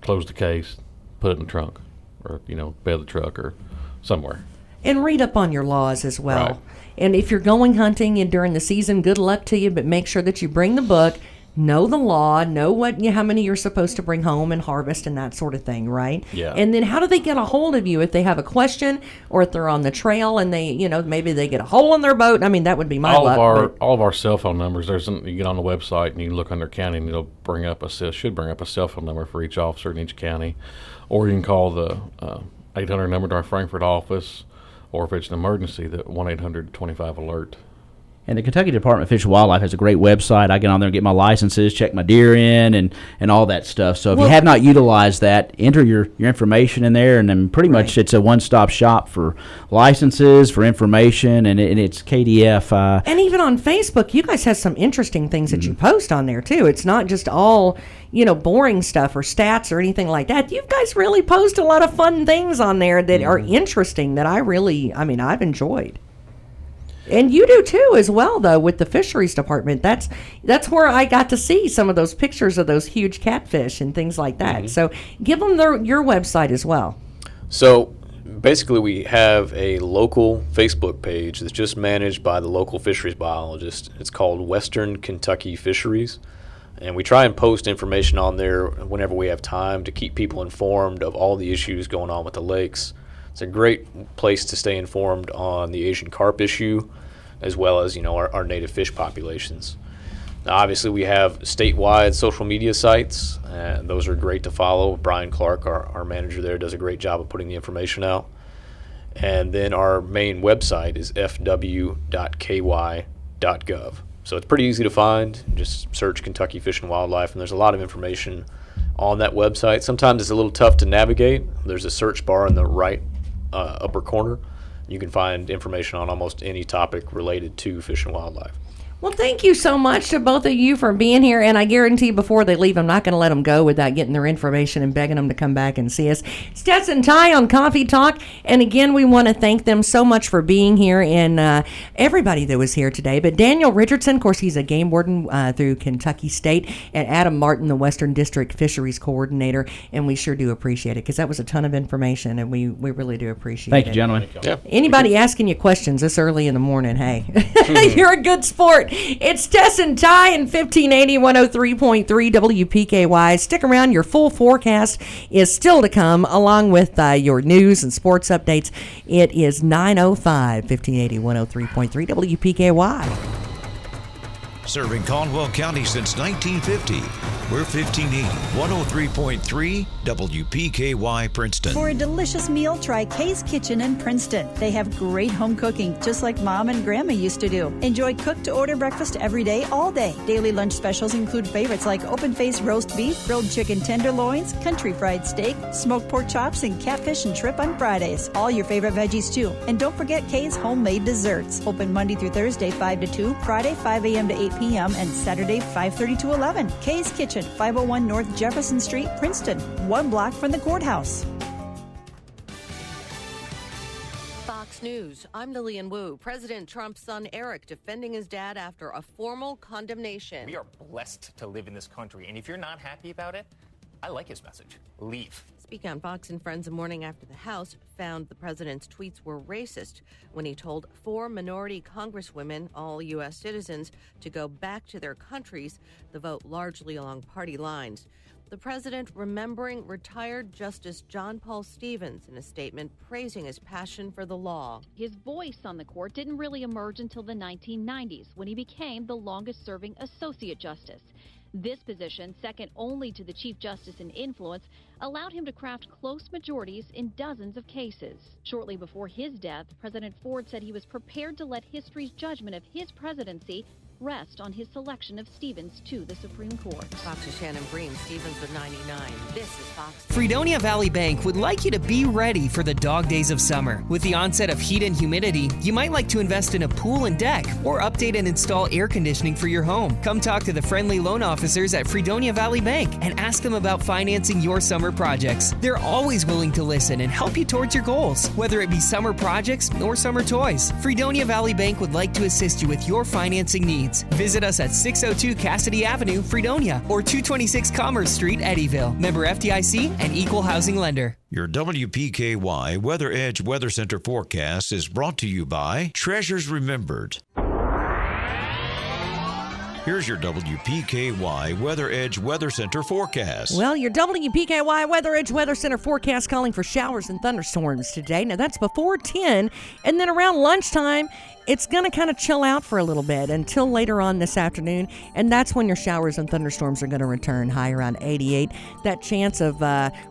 close the case, put it in the trunk, or bed of the truck or somewhere. And read up on your laws as well. Right. And if you're going hunting and during the season, good luck to you, but make sure that you bring the book, know the law, know how many you're supposed to bring home and harvest and that sort of thing, right? Yeah. And then how do they get a hold of you if they have a question or if they're on the trail and they, maybe they get a hole in their boat? I mean, that would be my luck. All of our cell phone numbers, you get on the website and you look under county and it'll should bring up a cell phone number for each officer in each county. Or you can call the 800 number to our Frankfort office, or if it's an emergency, the 1-800-25-ALERT. And the Kentucky Department of Fish and Wildlife has a great website. I get on there and get my licenses, check my deer in, and all that stuff. So if you have not utilized that, enter your information in there, and then pretty much it's a one-stop shop for licenses, for information, and it's KDF. And even on Facebook, you guys have some interesting things that you post on there, too. It's not just all, boring stuff or stats or anything like that. You guys really post a lot of fun things on there that are interesting that I've enjoyed. And you do too, as well, though, with the Fisheries Department. That's where I got to see some of those pictures of those huge catfish and things like that. So give them your website as well. So basically, we have a local Facebook page that's just managed by the local fisheries biologist. It's called Western Kentucky Fisheries. And we try and post information on there whenever we have time to keep people informed of all the issues going on with the lakes. It's a great place to stay informed on the Asian carp issue, as well as our native fish populations. Now, obviously, we have statewide social media sites, and those are great to follow. Brian Clark, our manager there, does a great job of putting the information out. And then our main website is fw.ky.gov. So it's pretty easy to find. Just search Kentucky Fish and Wildlife, and there's a lot of information on that website. Sometimes it's a little tough to navigate. There's a search bar in the right upper corner. You can find information on almost any topic related to fish and wildlife. Well, thank you so much to both of you for being here, and I guarantee before they leave, I'm not going to let them go without getting their information and begging them to come back and see us. Stetson and Ty on Coffee Talk, and again, we want to thank them so much for being here, and everybody that was here today. But Daniel Richardson, of course, he's a game warden through Kentucky State, and Adam Martin, the Western District Fisheries Coordinator, and we sure do appreciate it, because that was a ton of information, and we really do appreciate it. Thank you, gentlemen. Yeah. Anybody asking you questions this early in the morning, hey, you're a good sport. It's Tess and Ty in 1580 103.3 WPKY. Stick around. Your full forecast is still to come, along with your news and sports updates. It is 9:05, 1580 103.3 WPKY. Serving Caldwell County since 1950. We're 1580 103.3 WPKY Princeton. For a delicious meal, try Kay's Kitchen in Princeton. They have great home cooking, just like Mom and Grandma used to do. Enjoy cook-to-order breakfast every day, all day. Daily lunch specials include favorites like open-faced roast beef, grilled chicken tenderloins, country fried steak, smoked pork chops, and catfish and shrimp on Fridays. All your favorite veggies, too. And don't forget Kay's homemade desserts. Open Monday through Thursday, 5 to 2, Friday, 5 a.m. to 8 p.m., and Saturday, 5:30 to 11. Kay's Kitchen, 501 North Jefferson Street, Princeton, 1 block from the courthouse. Fox News, I'm Lillian Wu. President Trump's son Eric defending his dad after a formal condemnation. We are blessed to live in this country, and if you're not happy about it, I like his message. Leave. Speaking on Fox and Friends the morning after the House found the president's tweets were racist when he told 4 minority congresswomen, all U.S. citizens, to go back to their countries, the vote largely along party lines. The president remembering retired Justice John Paul Stevens in a statement praising his passion for the law. His voice on the court didn't really emerge until the 1990s when he became the longest-serving associate justice. This position, second only to the Chief Justice in influence, allowed him to craft close majorities in dozens of cases. Shortly before his death, President Ford said he was prepared to let history's judgment of his presidency rest on his selection of Stevens to the Supreme Court. Fox's Shannon Bream, Stevens with 99. This is Fox. Fredonia Valley Bank would like you to be ready for the dog days of summer. With the onset of heat and humidity, you might like to invest in a pool and deck or update and install air conditioning for your home. Come talk to the friendly loan officers at Fredonia Valley Bank and ask them about financing your summer projects. They're always willing to listen and help you towards your goals, whether it be summer projects or summer toys. Fredonia Valley Bank would like to assist you with your financing needs. Visit us at 602 Cassidy Avenue, Fredonia, or 226 Commerce Street, Eddyville. Member FDIC and Equal Housing Lender. Your WPKY Weather Edge Weather Center forecast is brought to you by Treasures Remembered. Here's your WPKY Weather Edge Weather Center forecast. Well, your WPKY Weather Edge Weather Center forecast calling for showers and thunderstorms today. Now, that's before 10, and then around lunchtime, it's going to kind of chill out for a little bit until later on this afternoon, and that's when your showers and thunderstorms are going to return, high around 88. That chance of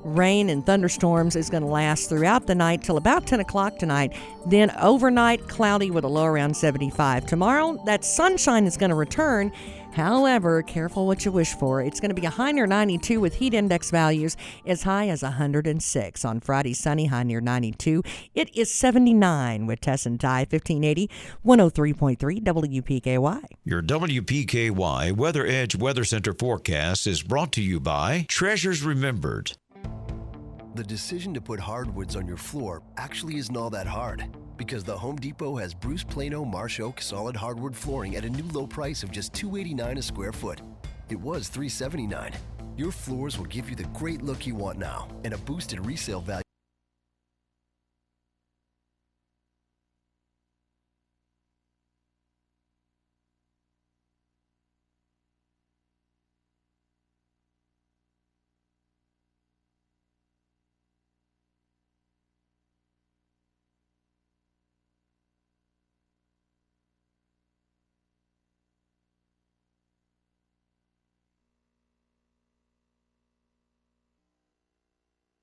rain and thunderstorms is going to last throughout the night till about 10 o'clock tonight. Then overnight, cloudy with a low around 75. Tomorrow, that sunshine is going to return. However, careful what you wish for. It's going to be a high near 92 with heat index values as high as 106. On Friday, sunny, high near 92. It is 79 with Tess and Ty, 1580, 103.3 WPKY. Your WPKY Weather Edge Weather Center forecast is brought to you by Treasures Remembered. The decision to put hardwoods on your floor actually isn't all that hard, because the Home Depot has Bruce Plano Marsh Oak solid hardwood flooring at a new low price of just $289 a square foot. It was $379. Your floors will give you the great look you want now and a boosted resale value